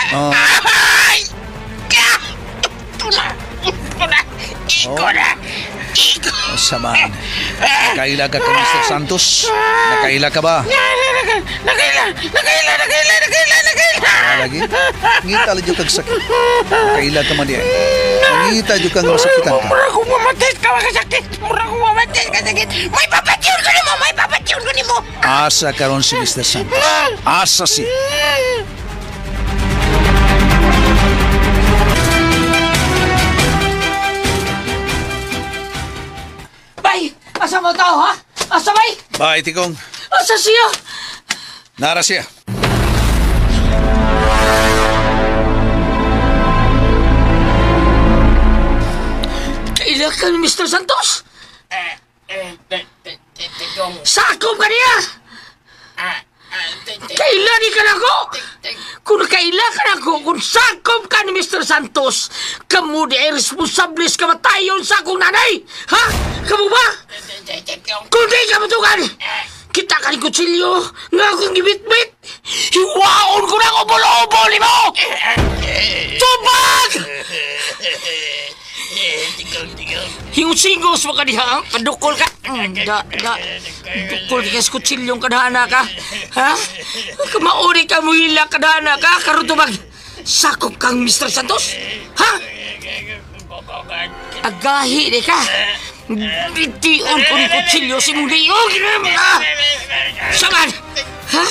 Samaan. Nakaila ka kang Mr. Santos? Nakaila ka ba? Nakaila. Lagi? Ngita lang yung kagsakit. Nakaila ka man diya. Ngita yung kang masakitan ka. Mura kong mamatay ka makasakit. May papatyon ko ni mo. Asa karon si Mr. Santos. Asa si. Bay! Asa mo tao, ha? Asa, bay? Bye, Tikong. Asa siya? Nara siya. Kailan ka ni Mr. Santos? Sakop ka niya! Kailan ka na ko? Kung kailan ka na ko, kung sakop ka ni Mr. Santos, kamu di ay responsable sa kamatayon sa akong nanay. Ha? Kamu ba? Kung di ka matugan, kita ka ni kutsilyo nga akong gibit-bit. Hiwaon ko na ubol-ubol mo! Tubag! Hiusingos mo ka diha, padukol ka. Dukol ka sa kutsilyong kadhana ka. Ha? Kamauri ka mo hila kadhana ka, karon tubag. Sakop kang Mr. Santos? Ha? Agahi di ka. Bitiyon ko ni kutsilyo si mong liog. Saman! Ha?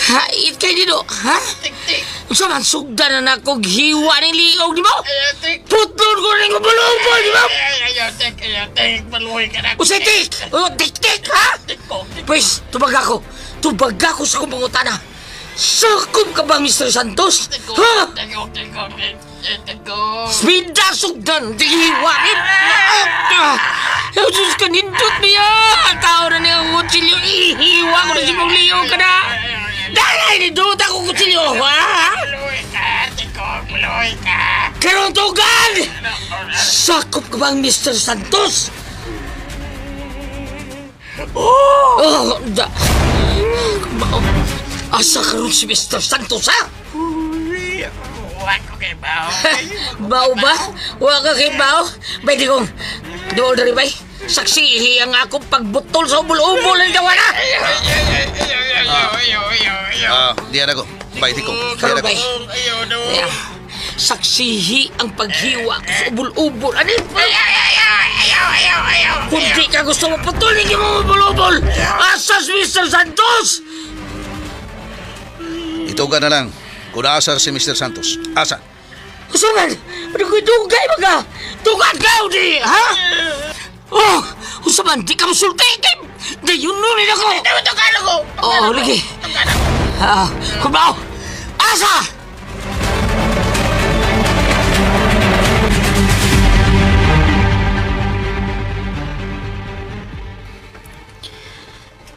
Hait kayo dito, ha? Saman, sugdan na nakog hiwa ng liog, di ba? Putol ko rin ubol-ubol, di ba? Usay, tik! O, tik-tik, ha? Pues, tubag ako. Tubag ako sa kumpangutana. Sakop ka ba, Mr. Santos? Ha? Spida sugdan, di hiwain. Sus ka nindot niya. Tao na niya ang kutsilyo. Ihiwa ko na si mong liog ka na. Dahil nindot ako kutsilyo, ha? Karong tugan! Sakop ka bang Mr. Santos? Oh, da. Asa karon si Mr. Santos, ha? Wag ko kay Bao. Bao ba? Wa ka kay Bao? Pwede kong doon na rin ba'y? Saksihi ang akong pagbutol sa ubol-ubol ng gawa na! Diyan ako. Baiti ko. Pero ba'y? Saksihi ang paghiwa ko sa ubol-ubol. Ano yun? Kung di ka gusto mapatulin yung ubol-ubol, asas Mr. Santos! Itugan na lang. Kung naasar si Mr. Santos. Asa? Usaman! Panagdugay mga! Tugan ka, di! Ha? Oh! Usaman, di ka masulti! Dayununin ako! Tugan ako! Oh, lagi! Kumbao! Asa!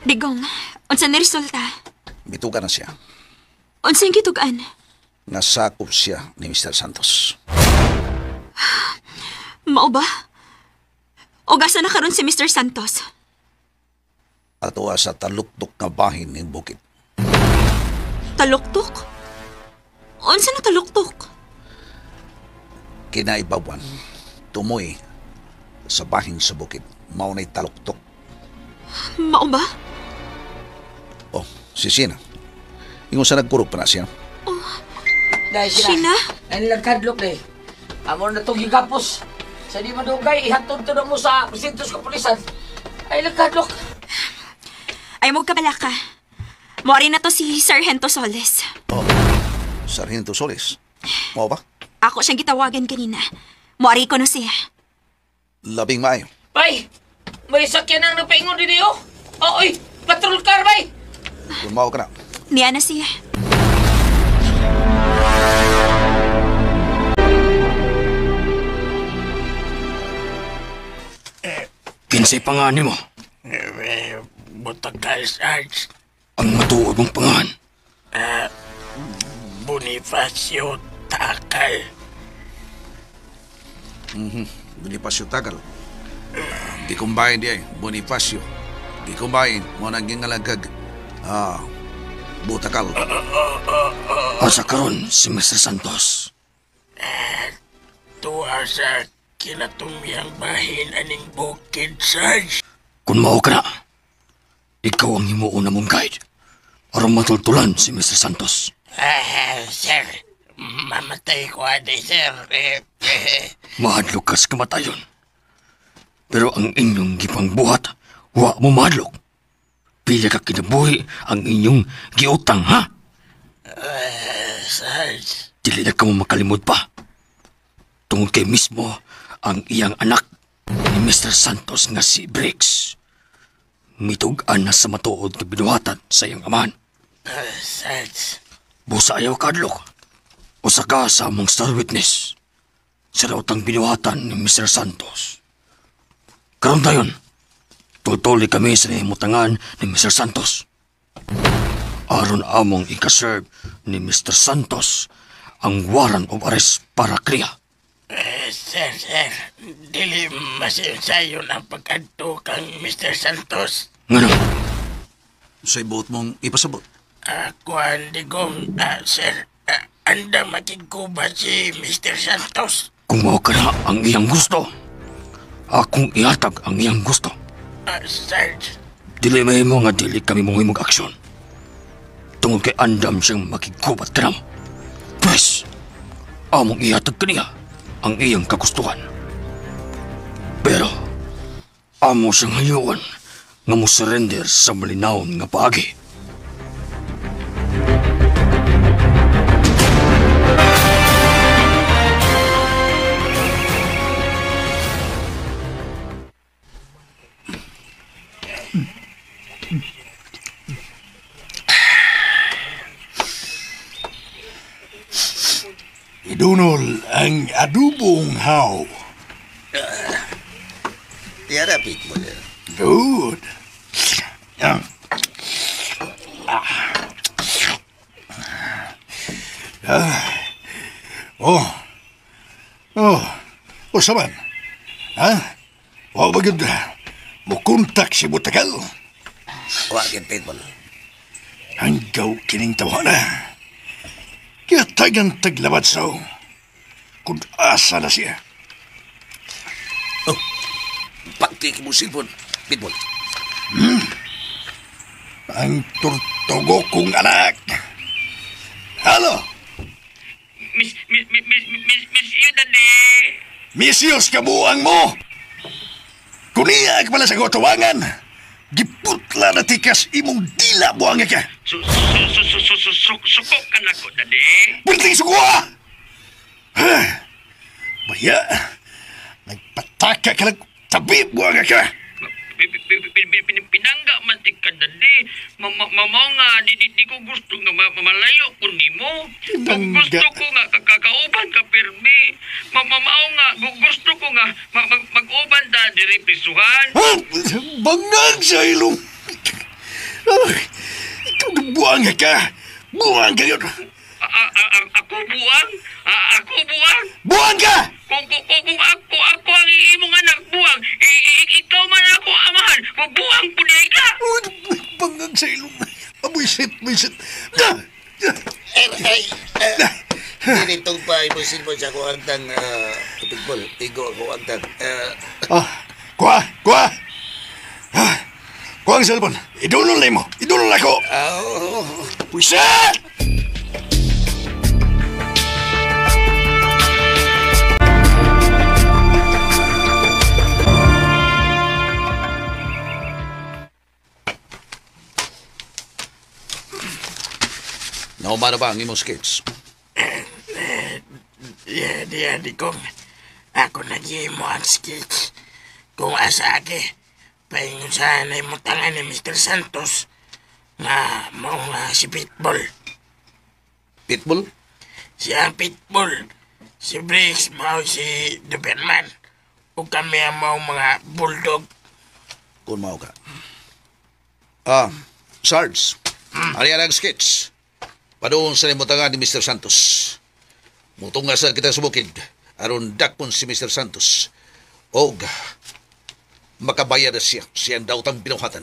Digong, unsa ni resulta? Bitugan na siya. Unsa yung gitugan? Nasakop siya ni Mr. Santos. Mao ba? O gasa na karon si Mr. Santos? Ato sa taluktok nga bahin ng bukid. Taluktok? Unsa na taluktok? Kinaibawan. Tumoy sa bahin sa bukid. Maunay taluktok. Mao ba? Oh, si Sina. Yung sa nagkurog pa na siya. Dahil Sina? Ang lagkadlok na eh. Amo na itong gigapos. Sa di madugay, ihatod to na mo sa presintos kapulisan. Ay, lagkadlok. Ay mo kabala ka. Mori na to si Sargento Soles. Oh, Sargento Soles. Mo ba? Ako siyang gitawagan kanina. Mori ko na siya. Labing maayo. Bay! May sakyan ang napaingon din iyo. Oy! Patrol car, bay! Tumaw ka na. Niya na siya. Kinsay pangani mo? Butag ka, Sarge. Ang matuod mong pangan. Bonifacio Takal. Bonifacio Tagal. Di kumbahin di ay. Bonifacio. Di kumbahin. Mo naging alagag. Butakal. Asa karon si Mr. Santos? Tuwa sa kinatumyang bahin aning bukid, Sarge. Kung mao ka na, ikaw ang himuon na mong guide. Aron matultulan si Mr. Santos. Sir. Mamatay ko ade, sir. Mahadlok ka sa kamatayon. Pero ang inyong gipangbuhat, wa mo mahadlok. Pila ka kinabuhi ang inyong giutang, ha? Sarge. Dili na ka mo makalimod pa. Tungod kay mismo ang iyang anak ni Mr. Santos nga si Briggs. Mitugan na sa matuod na binuhatan sa iyang amahan. Sarge. Busa ayaw kadlok. Usa ka sa among star witness. Sa rautang binuhatan ni Mr. Santos. Karon tayon, tutuloy kami sa imutangan ni Mr. Santos. Aron among ikaserve ni Mr. Santos ang warrant of arrest para kriya. Sir, dili masayon ang pagkanto kang Mr. Santos. Ngano? Sa ibuot mong ipasabot. Kuan digong, sir, anda makiguba si Mr. Santos. Kung mao ka na ang iyang gusto, akong ihatag ang iyang gusto. Sarge. Dili may mo nga dili kami mong himog aksyon. Tungod kay andam siyang makigubat ka namo. Pwes, among ihatag kaniya ang iyang kagustuhan. Pero, amo siyang hayuan nga mo surrender sa malinawon nga paagi. Idunol ang adubong how. Tiarapit mo na. Good. Saman. Ha? O bagod mukuntak si Butakal. Wagin pitbol. Hanggaw kining tawa na. Kaya tagang taglabad sa kung asa na siya. Pagtiki mo silpon, pitbol. Ang turtugo kong anak. Halo? Miss you, Daddy. Misyos kabuang mo! Kuniya ka pala sa gotawangan. Giputla na tikas imong dila buang ka. Sukok ka na ko, Daddy. Punting sukuha! Baya, nagpataka ka lang tabi buang ka. Pinangga mantik ka, Daddy. Mamaw nga, di ko gusto nga mamalayo ko nimo. Gusto ko nga kakauban ka, Permi. Mamaw nga, gusto ko nga mag-uban ta diri prisuhan. Bangang sa ilong. Ikaw na buang ka. Buang ka yun. Ako buang? Ako buang? Buang ka! Kung ako ang imong anak buang, ikaw man ako amahan, buang po na ka! Bangang sa ilong. Buisit. Dinitong pa imusin mo siya kung agtang pitbol. Igo ako agtang. Kuha! Kuha ang cellphone. Idulol mo. Idulol ako. Buisit! Naumano ba ang imong skates? Di kong ako nag-iimo ang skits. Kung asake, paingon sana yung tangan ni Mr. Santos na mau nga si Pitbull. Pitbull? Siya ang Pitbull. Si Briggs mau si Doberman. O kami ang mau mga bulldog. Kung mao ka. Sarge, ano yan ang skates? Padoon sa limutangan ni Mr. Santos. Mutungasan kita sa bukid. Aron dakpon si Mr. Santos. O makabayad na siya. Siyang dautang binuhatan.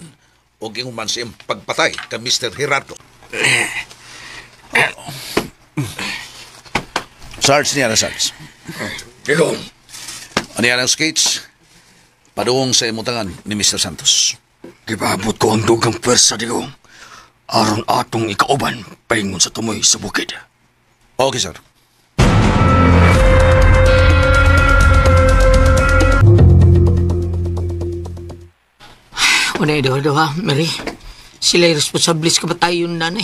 O ginguman siyang pagpatay ka Mr. Gerardo. Sarge niya na Sarge. Ikaw. Ano yan ang skates? Padoon sa limutangan ni Mr. Santos. Gibabot ko ang dugang pwersa, Digong. Aron atong ikauban, paingon sa tumoy sa bukid. Okay, sir. Unay daw, Mary. Sila'y responsable sa kabatayon, nanay.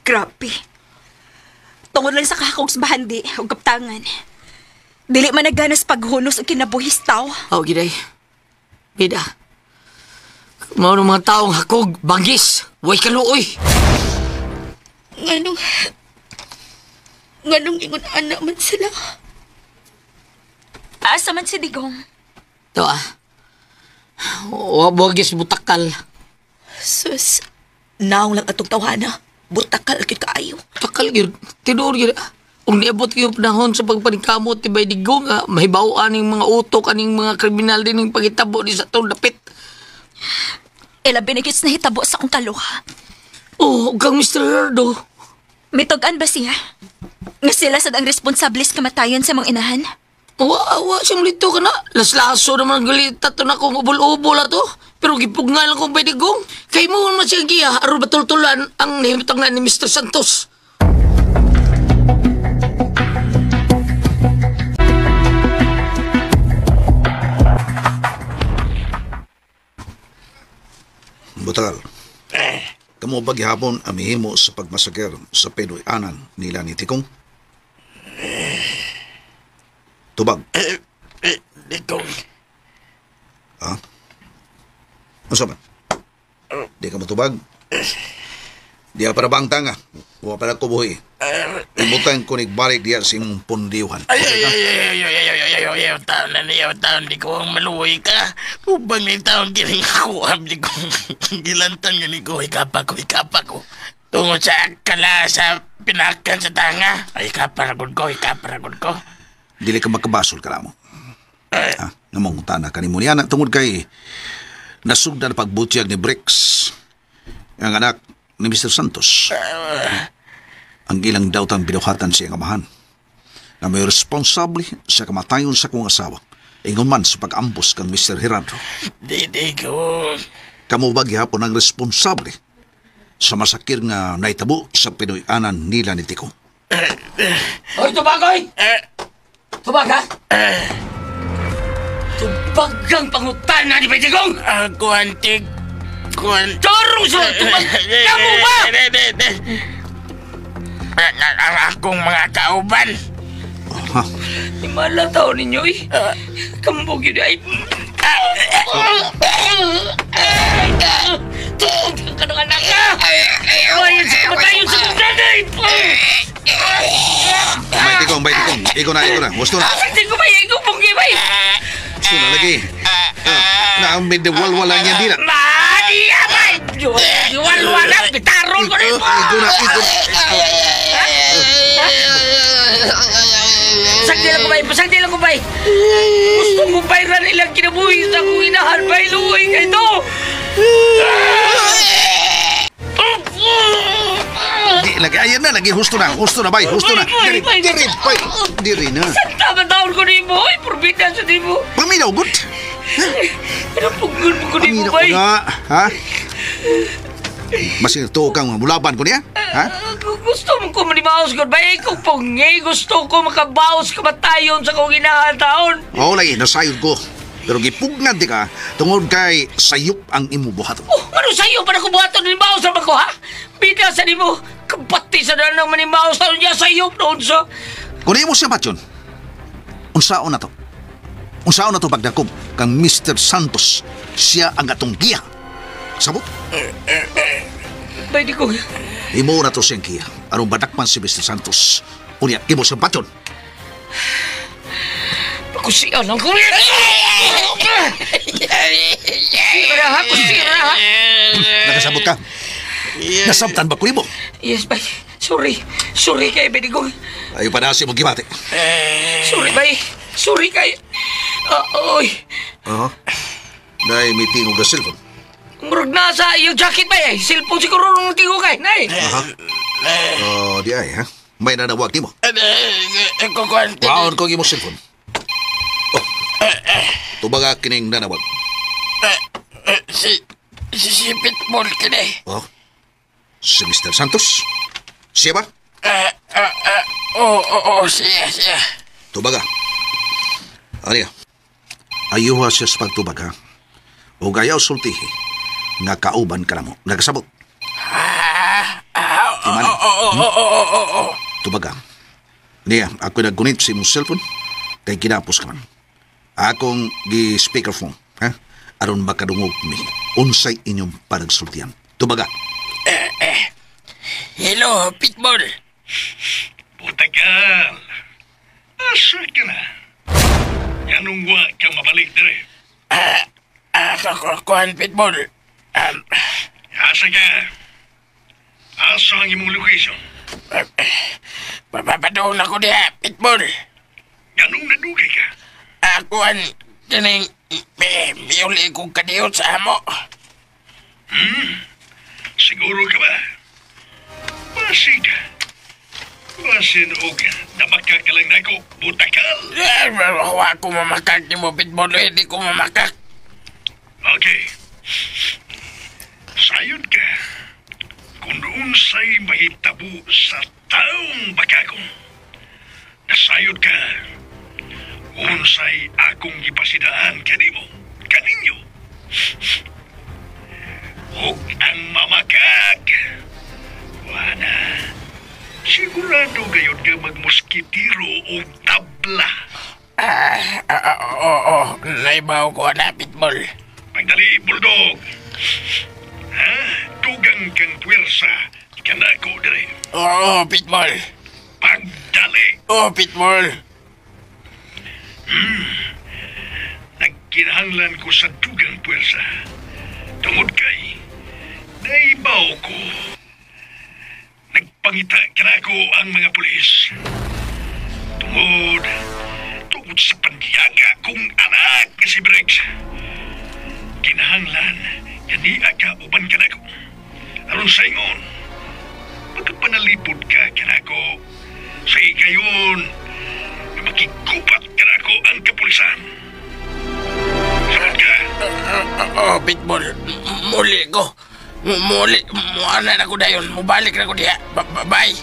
Grabe. Tungod lang sa kakong bahandi o kaptangan. Dili man naganas paghunos o kinabuhis tao. Giday. Bida. Mao ng mga taong hakog, banggis, way kaluoy. Nganong ingon anak man sila. Asa man si Digong? Ito Wabagis butakal. Sus, Naong lang atong tawhana. Butakal agad kaayo. Takal gyud. Tinuod gyud. Kung niabot yung panahon sa pagpaningkamot ti Baydigong, mahibaw aning mga utok, aning mga kriminal din yung pagitabo di sa itong dapit. Binigits na hitabo sa akong kaluha. Oh, kang Mr. Gerardo. Mitugan ba siya? Nga sila sad ang responsable sa kamatayan sa mga inahan? Awa siyang lito ka na. Laslaso naman galita to na kung ubol-ubol ato. Pero gipugnga lang kong Baydigong. Kay mo man siya giya, aron batultulan ang nahimutangan ni Mr. Santos. Butal, kamo ba gihapon amihimo sa pagmasaker sa Pinoy-anan nila ni Tikong? Tubag. Tikong. Ha? Ano ba? Di ka matubag? Di ka para bang tanga. Huwag para kubuhi. Imutan ko balik diya sa imong pundiuhan. Ayaw, taon di ko ang maluwi ka. Upang ni taon kiring ako, abdi ko. Gilantang yun ko, ikapa ko. Tungod sa kala sa pinakan sa tanga. Ay, ikaparagod ko. Dili ka magkabasol ka mo. Ha? Namang utana ka ni mo niya. Tungod kay nasugda na pagbutyag ni Bricks. Ang anak ni Mr. Santos. Ang ilang daw tang binuhatan siyang amahan. Na may responsable sa kamatayon sa kong asawa. Ingon man sa pag-ambos kang Mr. Gerardo. Didi ko. Kamu ba gihapon ang responsable sa masakir nga naitabo sa Pinoy-anan nila ni Tiko? Hoy, tubagoy! Tubag, ha? Tubagang pangutana ni Baydigong! Kuantig. Choro siya! Tubag! Kamu ba? Ang akong mga kauban. Ha? Himala tao ninyo, eh. Kambog yun, ay. Tuwag ka ng anak ka! Bayan sa kamatayon sa kudanay! Bay Tikong. Iko na. Gusto na. Hindi ko ba yung punggi ba? Gusto na lagi. Naamid na walwala niya din na. Madiya ba? Diwal-wala. Bitarol ko rin mo. Iko na. Pasagdi lang ko ba? Gusto mo ba rin ilang kinabuhi sa kong inahan ba? Iluwi ka ito! Ayan na, lagi husto na, bay, husto na. Diri na. Santa ba taon ko ni mo? Ay, porbida sa di mo. Paminaw, good. Ano pugod mo ko ni mo, Paminaw bay? ko na, ha? Masing to kang mulaban ko niya, ha? Gusto mo ko manimaos ko, bay? Kung pungi, gusto ko makabaos kamatayon sa kong inahan taon. Oo, lagi, nasayod ko. Pero gipugnan di ka, tungod kay sayop ang imubuhat. Oh, ano sa'yo pa na kubuhaton ni Maos naman ko, ha? Bida sa ni mo, kabati sa na naman ni Maos taon niya sayop noon sa... Kung mo siya batyon, unsaon na to? Unsaon na to pagdakob kang Mr. Santos, siya ang atong giya. Sabot? Bay, di ko... Imo na to siyang giya. Anong badakman si Mr. Santos? Unya, imo siya batyon. Kusiya lang ko. Sira ha, kusira ha. Nakasabot ka? Nasabtan ba ko mo? Yes, bay. Sorry kay Bedigong. Ayaw pa na si mong gimati. Sorry, bay. Sorry kay... Oy. Dahil may tingog na cellphone. Murag na sa iyong jacket, bay. Cellphone siguro nung tingog kay, nay. Di ay, ha? May nanawag ni mo. Kukuantig. Waon ko yung cellphone. Tubaga kining nanawag. Si Pitbull kini. Si Mr. Santos? Siya ba? Oo, siya. Tubaga. Ano ayuha siya sa pagtubag, ha? O gayaw sultihi nga kauban ka na mo. Nagasabot. Tubaga. Niya, ako naggunit sa imong cellphone kay kinapos ka man. Akong gi-speakerphone, ha? Aron makadungog mi. Unsay inyong panagsultihan. Tubaga. Hello, Pitbull. Putagal. Asa ka na? Anong wa ka mabalik dire? Kuhan, Pitbull. Asa ka? Asa ang imong location? Papadoon ako diha, Pitbull. Ganong nadugay ka? Ako ang kining biyuli kong kadiyot sa amo. Siguro ka ba? Basig. Basin og namaka ka lang nako, butakal. Ako mamakak ni mo, Pitbull. Hindi ko mamakak. Okay. Sayod ka. Kung doon sa'y mahitabo sa taong bagakong, nasayod ka. Unsay akong ipasidaan kanimo, kaninyo. Huwag ang mamakak. Wala. Sigurado gayon ka magmoskitiro o tabla. Oo. Naibaw ko na, Pitbull. Pagdali, Bulldog. Ha? Dugang kang puwersa. Kanako dire. Oo, Pitbull. Pagdali. Oo, Pitbull. Nagkinahanglan ko sa dugang puwersa. Tungod kay naibaw ko. Nagpangita kanako ang mga pulis. Tungod sa pandiyaga kong anak na si Brex. Kinahanglan kani aga uban kanako. Aron sa ingon, pagkapanalipod ka kanako, sa igayon, makikupat kanako ang kapulisan. Saan ka? Oo, Pitbull. Muli ko. Muli. Muana na ko dayon. Mubalik na ko diya. Bye.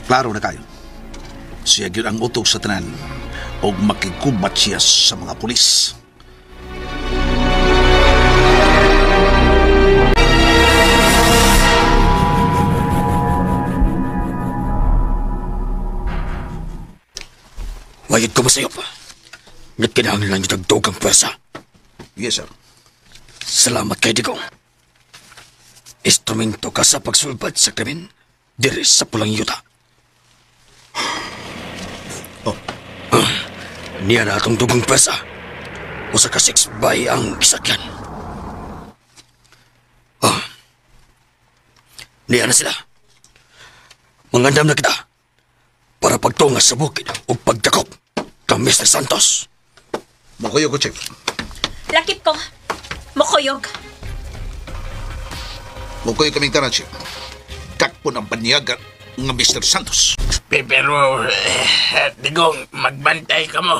Klaro na kayo. Siya gyud ang utok sa tanan o makikubat siya sa mga pulis. Mayod ko masayop. Ngat kinahanglan yung dagdog ang pwersa. Yes, sir. Salamat kay Digong. Instrumento ka sa pagsulbad sa krimen diri sa pulang yuta. Niya na atong dugong pwersa. Usa ka 6 by ang isakyan. Niya na sila. Mangandam na kita para pagtungas sa bukid o pagdakop kang Mr. Santos. Mukuyog ko, Chief. Lakip ko. Mukuyog. Mukuyog kaming tanan, Chief. Kakpo ng banyaga ng Mr. Santos. Pero, Digong, magbantay ka mo.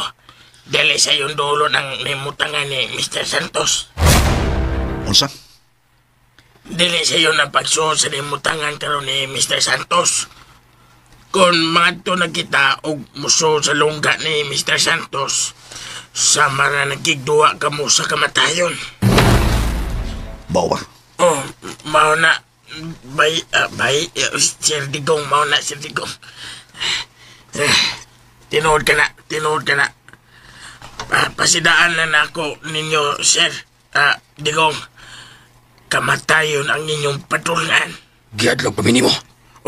Dali sa yung dulo ng nimutangan ni Mr. Santos. Unsa? Dili sa iyo na pagsuot sa nimutangan karon ni Mr. Santos. Kung madto na kita og muso sa lungga ni Mr. Santos, sama na nagigduwa ka mo sa kamatayon. Bawa. Oh, mao na. Sir Digong, mao na, Sir Digong. Tinood ka na. Pasidaan na ako ninyo, Sir. Digong, kamatayon ang inyong patulngan. Giadlog pamini mo.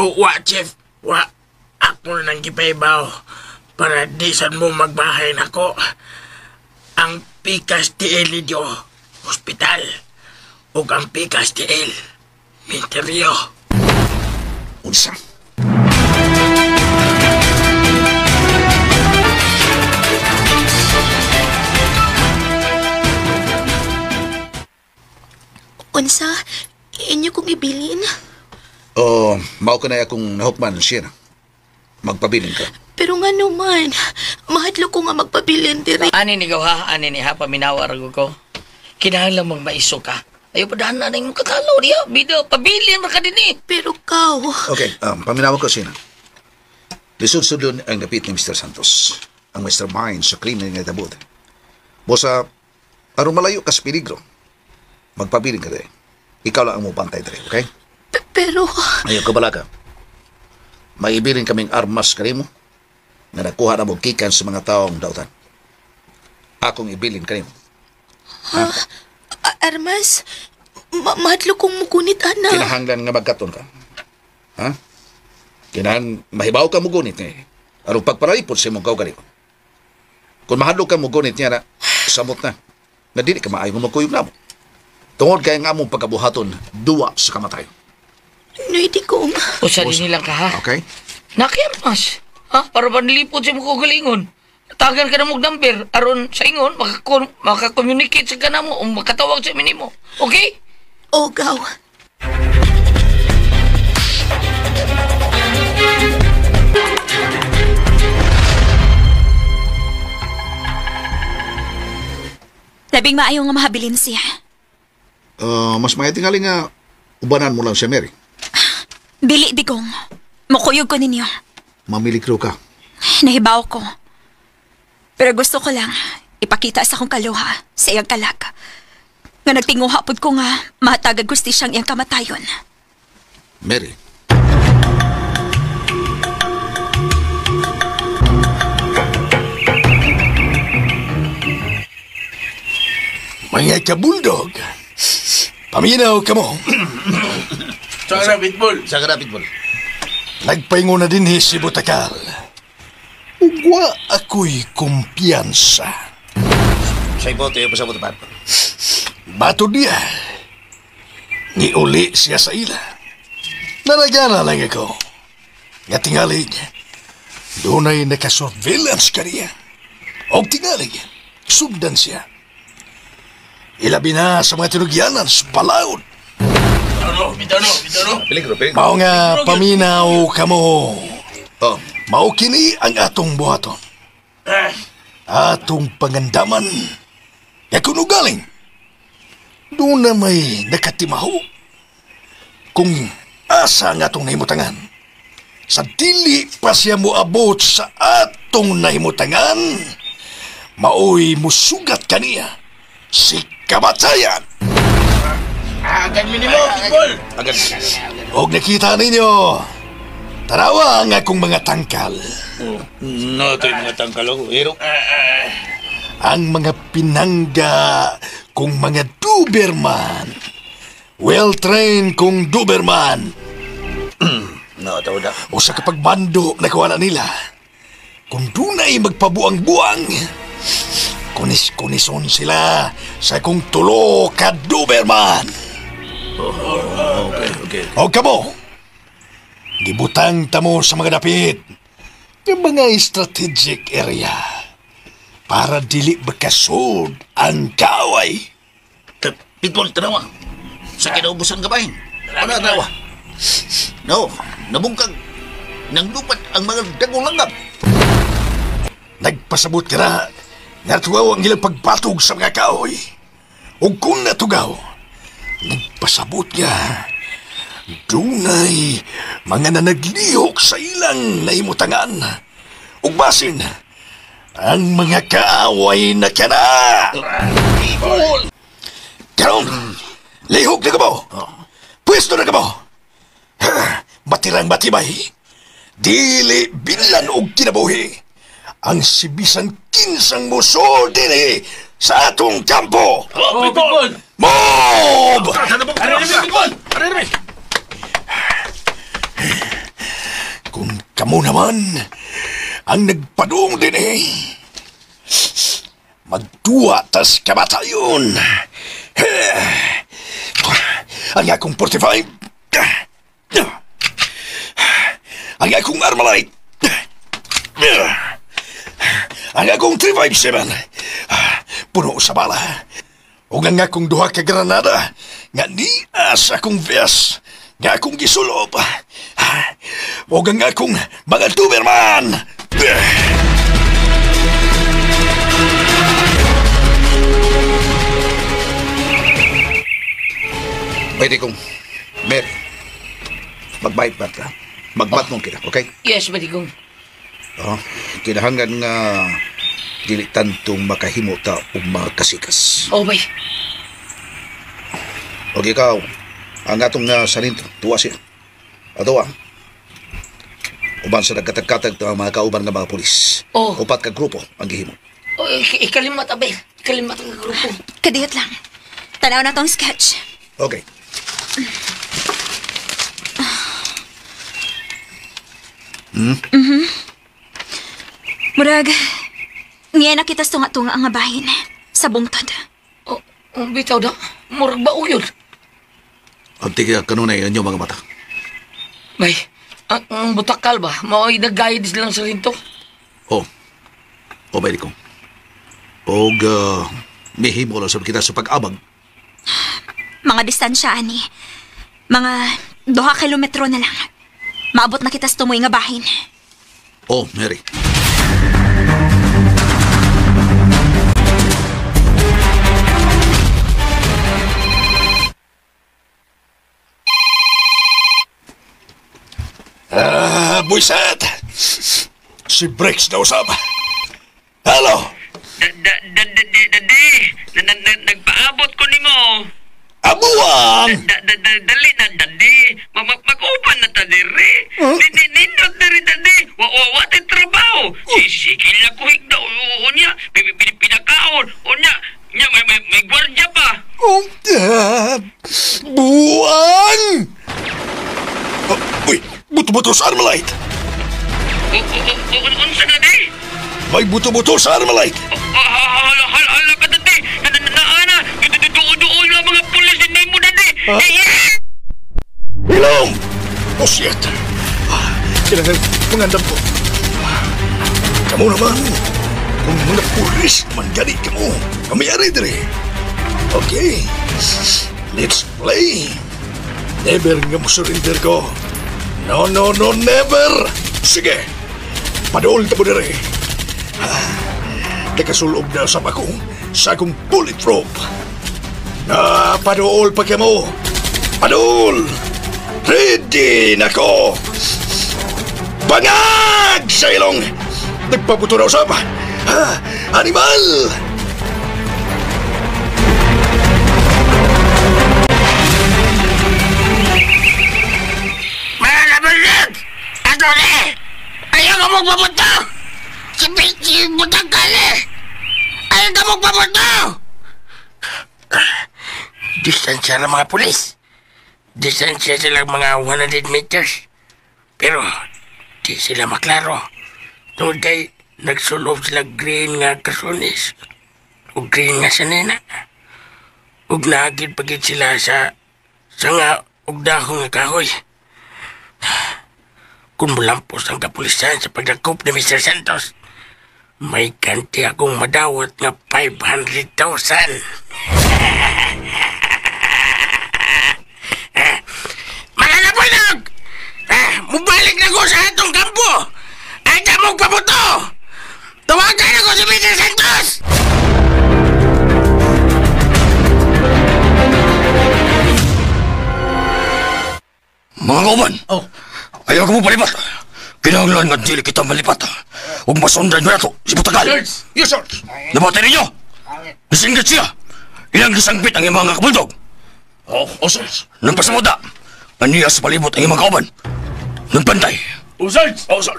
Wa, Chef. Wa. Ako nang gipaybaw para di san mo magbahay nako. Ang Pikas TL Lidio, hospital. O ang Pikas TL, Minteryo. Unsa? Unsa, inyo kong ibilin? Mao ka na akong nahukman siya na. Magpabilin ka. Pero nga naman, mahadlo ko nga magpabilin diri. Ani ni ha? Ani ni ha? Paminawar ko. Kinahanglan mong maiso ka. Ayaw pa dahan na yung kakalaw niya. Bido, pabilin ka din eh. Pero kaw... Okay, paminawa ko siya na. Lisod-sudon ang napit ni Mr. Santos. Ang mastermind sa krimen nga itabod. Bosa, aron malayo ka sa peligro. Magpabilin ka din. Ikaw lang ang mupantay din, okay? Pero... Ayaw ka bala ka. Maibilin kaming armas kanimo na nakuha na mong kikan sa mga taong dautan. Akong ibilin kanimo. Ha? Armas? Mahadlo kong mugunit, ana. Kinahanglan nga magkaton ka. Ha? Mahibaw ka mugunit nga. Arong pagparalipod sa imong kaugaling. Kung mahadlo ka mugunit niya na, samot na. Na dili ka maayo mo magkuyog na mo. Tungod kay nga among pagkabuhaton, duwa sa kamatayon. Nay, Digong. Usa din nilang ka, ha? Okay? Nakirmas. Ha? Para ba nilipot siya mo galingon? Tagan ka na mong number. Aron sa ingon, makakommunicate sa ka na mo o makatawag sa minimo. Okay? Ogaw. Labing maayo nga mahabilin siya. Mas may tingali nga ubanan mo lang siya, Mary. Dili, Digong. Mukuyog ko ninyo. Mamilikro ka. Nahibaw ko. Pero gusto ko lang ipakita sa akong kaluha sa iyang kalag. Nga nagtinguha pod ko nga mahatagag gusti siyang iyang kamatayon. Mary. Mga kabuldog, paminaw ka mo. Sa Pitbull. Nagpaingo na din si Butakal. Ugwa ako'y kumpiyansa. Sa ibote, pasabot pa. Bato niya. Ni uli siya sa ila. Naragana lang ako. Nga tingalig, doon ay nakasurveillance ka niya. O tingalig, sundan siya. Ilabi na sa mga tinugyanan sa palaod. Bitaw. Peligro. Mao nga paminaw ka mo. Oh, Mao kini ang atong buhaton. Atong pangandaman. Ya kuno galing. Doon na may nakatimaho. Kung asa nga atong nahimutangan. Sa dili pa siya moabot sa atong nahimutangan, maoy musugat kaniya si kamatayan. Agad minimo, Pitbull. Agad. Og nakita ninyo, tarawa ang akong mga tangkal. No, ito yung mga tangkalo. Hero. Ang mga pinangga kung mga Doberman. Well-trained kung Doberman. No, ito na. O sa kapag bando nakuha na nila. Kung dunay magpabuang-buang, kunis-kunison sila sa kung tulo ka Doberman. Okay. O kamo, gibutang tamo sa mga dapit ng mga strategic area para dili makasud ang kaaway. Pitbull, tanawa. Sa kinaubusan ka ba yun? Ano tanawa? No, nabungkag. Nang lupat ang mga dagong langgam. Nagpasabot ka na natugaw ang ilang pagpatog sa mga kaaway. O kung natugaw, nagpasabot nga dunay mga nanaglihok sa ilang nahimutangan. Ug basin ang mga kaaway na kana. Karon, lihok na ka mo. Pwesto na ka mo. Batirang matibay. Dili bilan og kinabuhi. Ang sibisan kinsang muso din sa atong kampo. Pitbull! Mob! Pitbull! Kung kamo naman ang nagpadung din magduwa tas kamatayon. Ang akong 45. Ang akong Armalite. Ang akong 357. Puno sa bala. O nga akong duha ka granada. Nga nias akong vest. Nga akong gisulop. O nga akong mga Doberman. pwede kong, Mary, magbayad ka. Magbatmong kita, okay? Yes, Badigong. Kinahanglan nga dili tantong makahimo ta og makasikas. Oh, bay. Og ikaw, ang atong salinto, tuwa siya. Ato uban sa nagkatag-katag ang mga kauban nga mga pulis. Oh. Upat ka grupo ang gihimo. Oh, ikalimat, abay. Ikalimat ang grupo. Kadiyot lang. Tanaw na tong sketch. Okay. Murag, ngayon nakita sa tunga-tunga ang bahin sa bungtod. Oh, bitaw na. murag ba uyod? Ang tigiya kanunay ang inyong mga mata. Bay, ang butakal ba? Mao'y nag-guide silang sa rinto. O bay ko. Mihimo lang sa kita sa pag-abag. Mga distansya, ani. Mga 2 kilometro na lang. Maabot na kita sa tumoy nga bahin. Mary. Buisat! Si Briggs na usap. Hello? Dadi, nagpaabot ko nimo. Abuang! Dali na, dadi. Mag-upan na ta diri. Nindot diri, dadi. Wate trabaho. Sikil na kuhig na. Unya, pinakaon. Unya, may gwardya pa. Buang! Uy, buto-buto sa Armalite. Unsa na di? May buto-buto sa Armalite. Hala ka, dadi. Naana. Duol na mga pulis din mo, dadi. Ilong! Oh, shit. Kailangan mangandam ko. Kamu naman. Kung mga pulis man gani kamu. Kamayari diri. Okay. Let's play. Never nga mo surrender ko. No, never. Sige. Padool ka mo diri. Nakasulog na sa ako sa akong bullet rope. Padool pa ka mo. Padool! Ready na ko! Bangag sa ilong! Nagpabuto na usap! Animal! Mga nabalag! Ato na! Ayaw ka magpapunta! Si Butang Kali! Ayaw ka magpapunta! Distansya ng mga pulis. Distansya silang mga 100 meters. Pero, di sila maklaro. Tungkol kay nagsulog sila green nga kasunis. O green nga sanina. Ug naagid pagit sila sa nga ugdahong nga kahoy. Kung mulampos ang kapulisan sa pagdakop ni Mr. Santos, may kanti akong madawat nga 500,000. Mga napunog! Mubalik na ko sa atong kampo! At among pabuto! Tawagan ako si Mr. Santos! Mga kauban! Ayaw ka mo palipat! Kinahanglan nga dili kita malipat! Huwag masundan mo na to, si Butagal! Yes, sir! Nabatay ninyo! Nasinggat siya! Ilang gisangpit ang iyong mga kabuldog! Sir! Nang pasamuda, aniya sa palibot ang iyong mga kauban! Nang pantay! Sir! Sir!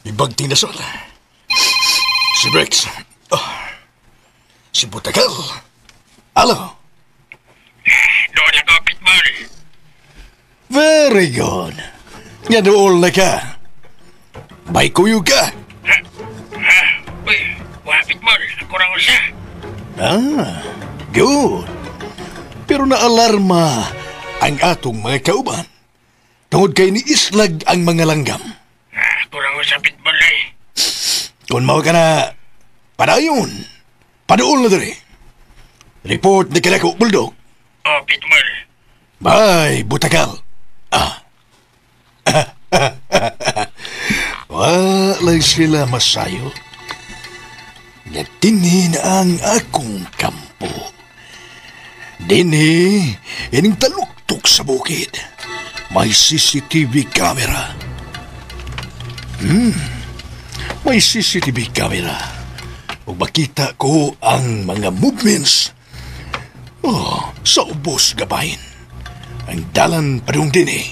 Ibagting na, sir. Si Briggs. Si Butagal. Hello. Doon ako, Pitbull. Very good. Nga doon na ka. May kuyo ka. Uy, Pitbull, ako lang siya. Good. Pero naalarma ang atong mga kauban. Tungod kay ni Islag ang mga langgam. Ako lang siya, Pitbull eh. Kung mao ka na padayon, padool na dali. Report na kila ko, Bulldog. Pitbull. Bye, Butagal. Walay sila masayo. Natingin ang akong kampo. Dinhi, ining taluktok sa bukid. May CCTV camera. May CCTV camera. O makita ko ang mga movements. Sa ubos gabahin. Ang dalan padung din eh.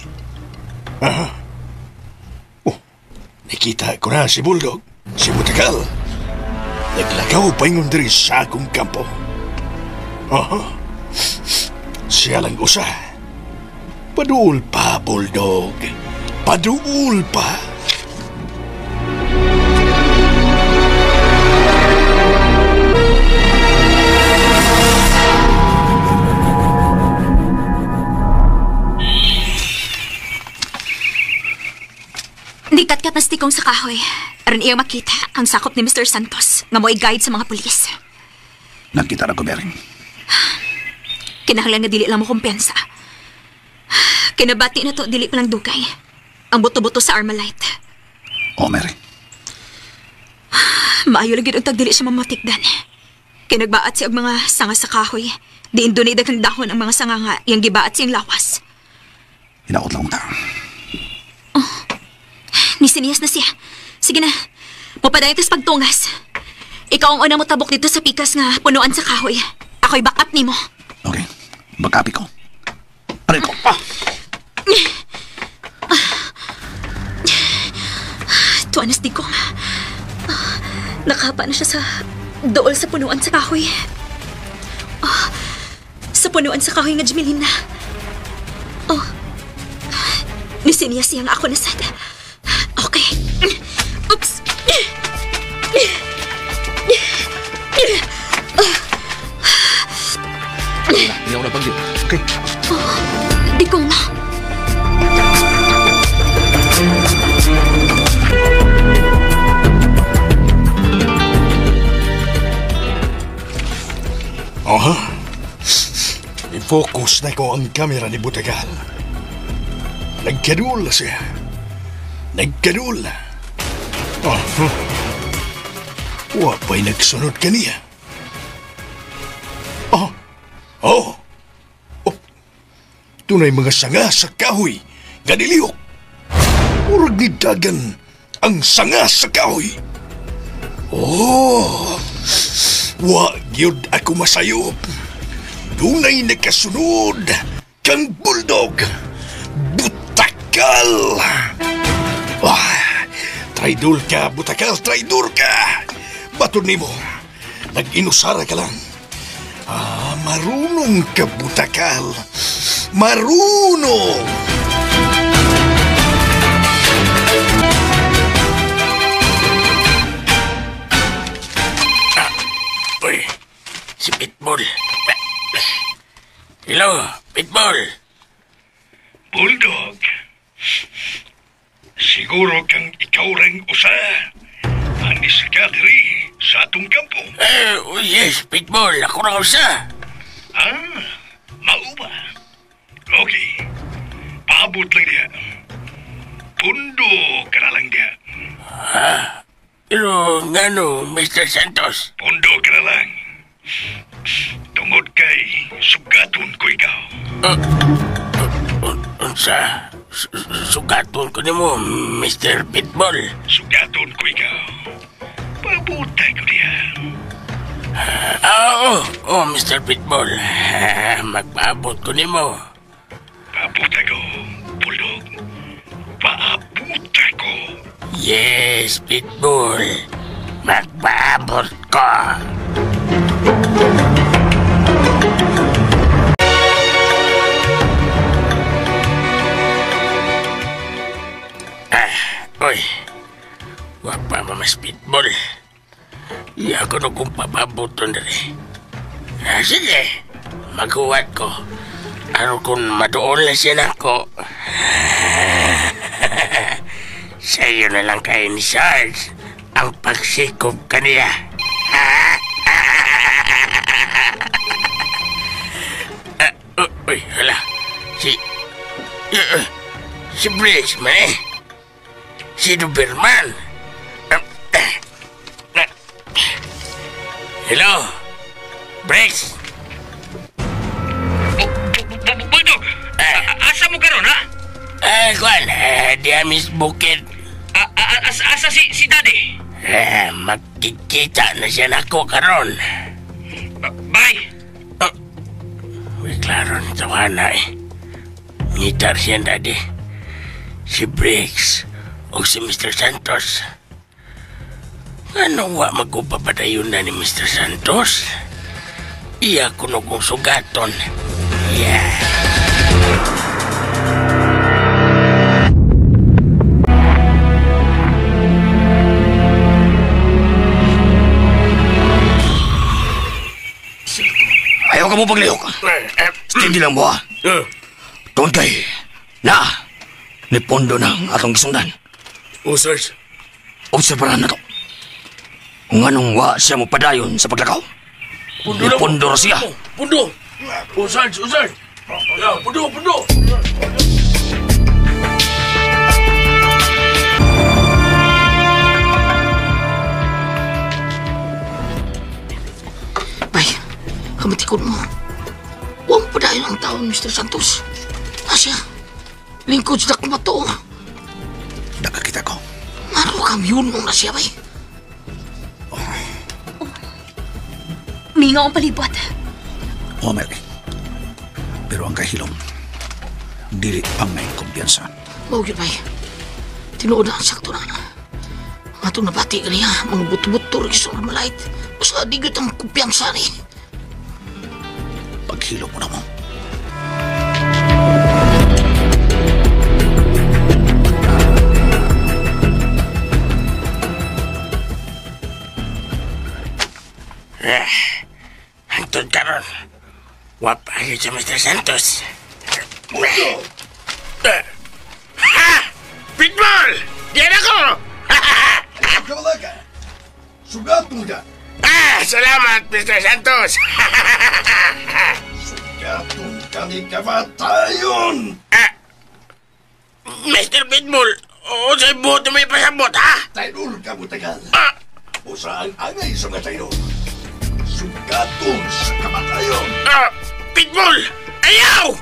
Nakita ko na si Bulldog, si Butagal. Naglagaw pa yung diri sa akong kampo. Siya lang usa. Paduol pa, Bulldog. Paduol pa. Dikat-kat na stikong sa kahoy. Aron iyang makita ang sakop ni Mr. Santos nga mo'y guide sa mga pulis. Nakita na ko, Bering. Kinahanglan nga dili lang mo kumpensa. Kinabati na to, dili pa lang dugay. Ang buto-buto sa Armalite. Oo, Mary. Maayo lagi ang tagdili siya mamatikdan. Kinagbaat siya ang mga sanga sa kahoy. Diin doon ay daghang dahon ang mga sanga nga iyang gibaat siyang lawas. Hinaot lang ta. Nisiniyas na siya. Sige na, mapadayon tas pagtungas. Ikaw ang unang mo tabok dito sa pikas nga punuan sa kahoy. Ako'y backup ni mo. Okay, bakapi ko. Aray ko. Tuanas di ko. Nakapa na siya sa dool sa punuan sa kahoy. Sa punuan sa kahoy nga Jamelina. Nisiniyas siya nga ako na sad. Okay. Oops. Hindi ako napagdip. Okay. Di ko na. Aha. I-focus na ko ang kamera ni Butagal. Nagkadul siya. Nagkadul. Wa pa'y nagsunod kaniya. Tunay mga sanga sa kahoy. Ganiliyok. Murag ni dagan ang sanga sa kahoy. Wa gyud ako masayop. Dunay nakasunod kang bulldog. Butakal. Traidor ka, Butakal, traidor ka. Baton nimo, nag-inusara ka lang. Marunong ka, Butakal. Marunong! Uy, si Pitbull. Hello, Pitbull. Bulldog. Siguro kang ikaw ring usa. Ang iskadri sa atong kampo. Yes, Pitbull. Ako lang usa. Mauba. Okay. Paabot lang diya. Pundo ka na lang diya. Pero ngano, Mr. Santos? Pundo ka na lang. Tungod kay sugaton ko ikaw. Unsa? Sugaton ko nimo, Mr. Pitbull. Sugaton ko ikaw. Pabutay ko diya. Oo, Mr. Pitbull. Magpaabot ko nimo. Paabutay ko, Bulldog. Paabutay ko. Yes, Pitbull. Magpaabot ko. Oy, wag pa mamas Pitbull. Iya ko na kung papabuton na rin. Sige, maghuwat ko. Ano kung madoon na siya na ako. Sa'yo na lang kayo ni Sarge ang pagsikop kaniya. Uy, hala. Si Briggs, man eh. Si Doberman. Hello? Briggs? Bulldog, asa mo karon ha? Kwan, di amis bukid. Asa si Daddy? Magkikita na siya na ako karon. Bye. Uy, klaro nito na eh. Ngitar siya, Daddy. Si Briggs o si Mr. Santos. Ano wa magupapadayon na ni Mr. Santos? Iya ko na kong sugaton. Yeah. Ayaw ka mo paglihok. Steady lang mo ha. Tungod kay, ni pondo ng atong gisundan. Sarge. Obserbahan na to. Kung anong siya mo padayon sa paglakaw. Ni pondo ra siya. Pundo! Sarge! Pundo! Bay, kamatikod mo. Huwag padayon ang taon, Mr. Santos. Asya, lingkod sila kumato. Nakakita ko. Maro kami yun nung nasya, bay. Mingaw ang palibot. Oo, Mary. Pero ang kahilom, dili pang may kumpiyansa. Bawa yun, bay. Tinuod na ang sakto na. Mga itong nabati ka niya, mga buto-buto rin sa malait. Basta di ko itang kumpiyansa ni. Paghilom mo na mo. Hantod ka ron. Wapay sa Mr. Santos. Ha! Pitbull! Diyan ako! Kawalaga! Sugat mo ka! Salamat, Mr. Santos! Sugatong kami kamatayon! Mr. Pitbull, sa'y buto may pasabot, ha? Tainul ka mo tagal. O saan angay sa mga tainul? Sugatong sa kamatayon! Pitbull! Ayaw!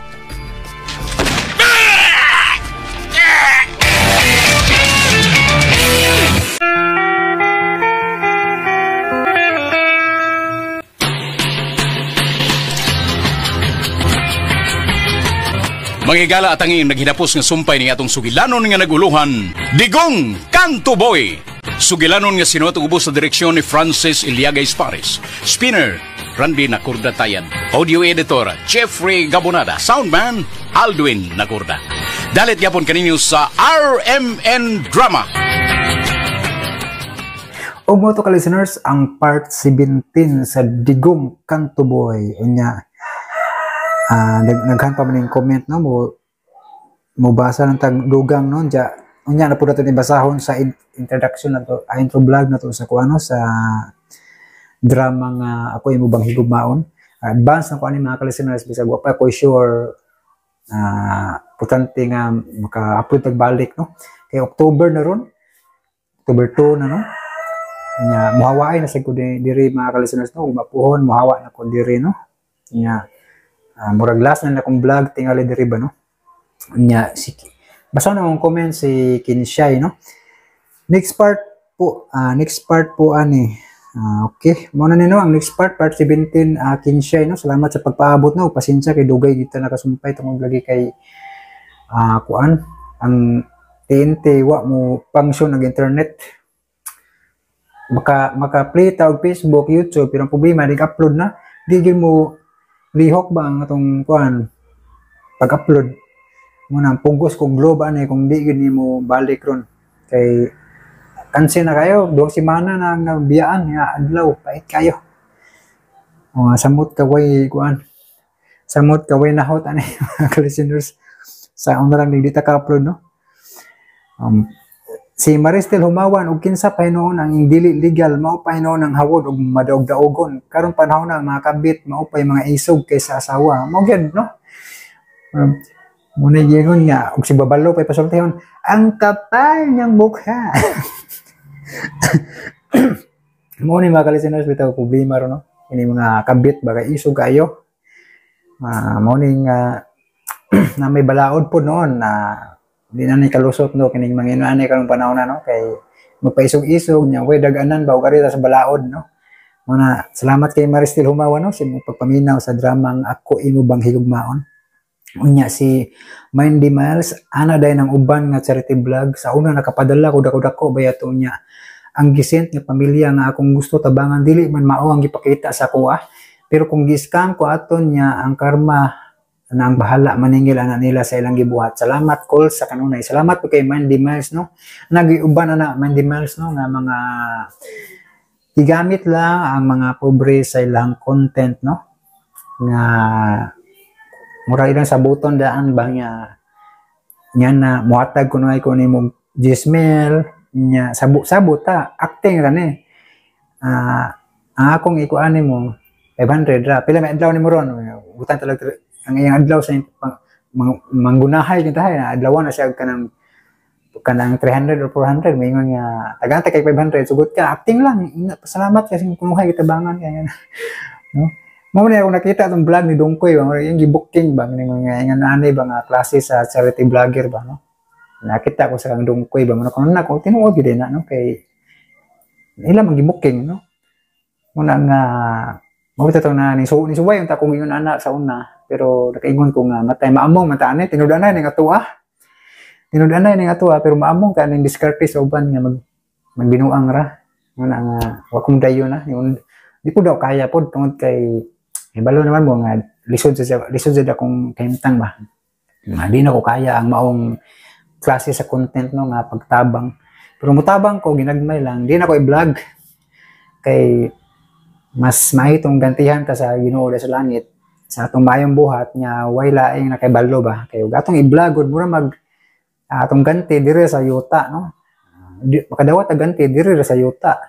Manghigala at angin naghinapos nga sumpay ni atong sugilanon nga naguluhan, Digong Kanto Boy. Sugilanon nga sinuot ubos sa direksyon ni Francis Iliagay Pares. Spinner, Randy Nakurdatayan. Audio editor, Jeffrey Gabonada. Soundman, Aldwin Nakurda. Dalit yapon kaninyo sa RMN Drama. O mo to ka listeners, ang part 17 sa Digong Kanto Boy. Unya, naghan pa man yung comment no mo basa ng tagdugang no unya na po natin ibasahon sa introduction na to intro vlog na to sa kuano sa drama nga ako imo bang higugmaon advance na ko ani mga ka-listeners bisag wa pa ko sure importante nga maka-upload tagbalik no kay October na ron October 2 na no nya muhawaay na sa ko diri mga ka-listeners no mapuhon muhawa na ko diri no nya murag last na akong vlog tingali diri ba no nya basa na akong comment si Kinshay no next part po ani okay mo na nino ang next part 17 Kinshay no salamat sa pagpaabot no pasensya kay dugay dito nakasumpay tungod lagi kay kuan ang TNT wa mo function ng internet maka play ta og Facebook YouTube pero ang problema nag-upload na di gyud mo lihok ba ang atong kuan pag-upload mo nang punggos kung globe ani kung di gyud nimo balik ron kay cancel na kayo 2 semana na nabiyaan nga adlaw pait kayo samot kaway kuan samot kaway nahot ani mga listeners sa una lang dili ta ka-upload no si Maristel Humawan og kinsa pa noon ang dili legal mao pa noon ang hawod og madaog-daogon karon panahon na mga kabit mao pa mga isog kaysa asawa mao gyud no muna gingon nga og si babalo pay pasultihon ang kapal niyang mukha mo ni mga listeners bitaw problema ro no ini mga kabit bagay isog kayo mao ning na may balaod po noon na di na ni kalusot no kining mga inani karong panahon na no kay magpaisog-isog nya way daganan ba og sa balaod no muna salamat kay Maristel Humawa no sa pagpaminaw sa dramang Ako Imo Bang Higugmaon unya si Mindy Miles ana day ng uban nga charity vlog sa una nakapadala ko dako-dako bayato nya ang gisent nga pamilya nga akong gusto tabangan dili man mao ang gipakita sa kuha pero kung gi-scam ko aton nya ang karma na ang bahala maningil ana nila sa ilang gibuhat. Salamat call sa kanunay. Salamat po kay Mindy Miles no. Nagiuban na Mindy Miles no nga mga igamit lang ang mga pobre sa ilang content no. nga mura ilang sa buton daan ba nga na muhatag ko na ko ni mo Gismel nya sabot ta acting ra ni ang akong ikuan mo 500 ra pila may adlaw ni mo ron utang talaga ang iyang adlaw sa manggunahay kita hay na adlaw na siya kanang 300 or 400 may nga tagantay kay 500 sugot ka acting lang salamat kasi kumuhay kita bangan kaya no mo na ako nakita tong vlog ni Dongkoy ba yung gibooking ba ng mga nanay ba nga klase sa charity vlogger ba no nakita ko sa kang Dongkoy ba mo na ko tinuod gid na no kay ila man gibooking no mo na nga mo bitaw na ni suway unta kong ingon ana sa una pero nakaingon ko nga matay maamong mata ani tinudanay ni atua pero maamong ka ning diskarte sa uban nga magbinuang ra mo na nga wa kong dayon na di ko daw kaya pod tungod kay balo naman mo nga lisod sa akong kahimtang ba. Di na ko kaya ang maong klase sa content no nga pagtabang. Pero mutabang ko ginagmay lang, di na ko i-vlog kay mas mahitong gantihan ta sa Ginoo sa langit sa atong mayong buhat nya way laing nakibalo ba kay gatong i-vlog gud mura mag atong ganti dire sa yuta no. Makadawat ang ganti dire sa yuta.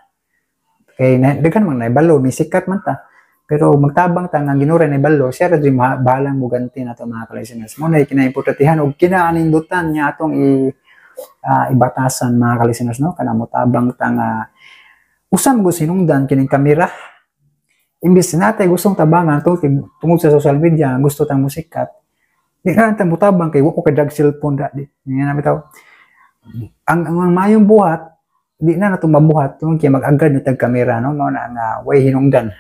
Kay daghan man naibalo ni sikat man ta. Pero magtabang ta nga Ginoo ni balo siya ra bahalang mo ganti nato mga ka-listeners. Mo na kinaimportantehan og kinaanindutan niya atong ibatasan mga ka-listeners no kana mo tabang ta nga usam go sinungdan kining kamera. Imbis natay gustong tabangan tungod sa social media gusto tang musikat. Di ka ta mutabang kay wa ko kadag cellphone da di. Nga na bitaw. Ang mayong buhat di na nato mabuhat tungod kay mag-agad ni tag kamera no mao na nga way hinungdan.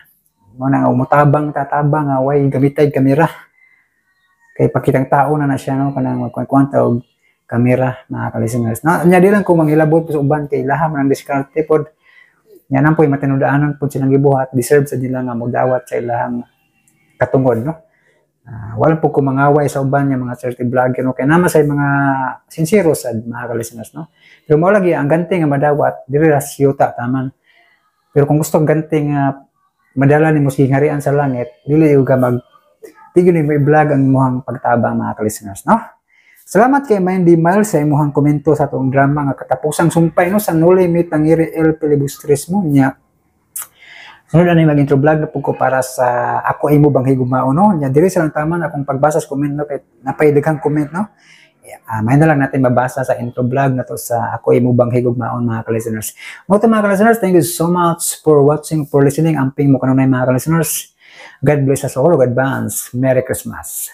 Mo na umutabang tatabang way gamitay kamera kay pakitang tao na siya no kanang magkwanta og kamera mga ka-listeners na nya di lang ko manghilabot sa uban kay laham nang diskarte pod nya nang poy matinudaanon pod silang gibuhat deserve sa nila nga mogdawat sa ilahang katungod no wala po ko mangaway sa uban nya mga charity vlogger no kay nama say mga sincere sad mga ka-listeners no pero mo lagi ang ganti nga madawat diri ra siyuta taman pero kung gusto ganti nga madala ni mo harian sa langit, dili yung mag tigil ni mo i-vlog ang imuhang pagtabang mga ka-listeners, no? Salamat kay Mindy Miles sa imuhang komento sa itong drama nga katapusang sumpay no sa No Limit ang Iriel Filibustris mo niya. Sunod na mag-intro vlog na po ko para sa ako imo bang higumao no? Niya diri sa lang tama na kung pagbasa sa comment no kay napaidaghang comment no. May na lang natin mabasa sa intro vlog na to sa ako imo bang higugmaon mga ka-listeners. Mga ka-listeners, thank you so much for watching, for listening. Amping mo kanunay mga ka-listeners. God bless us all. God advance. Merry Christmas.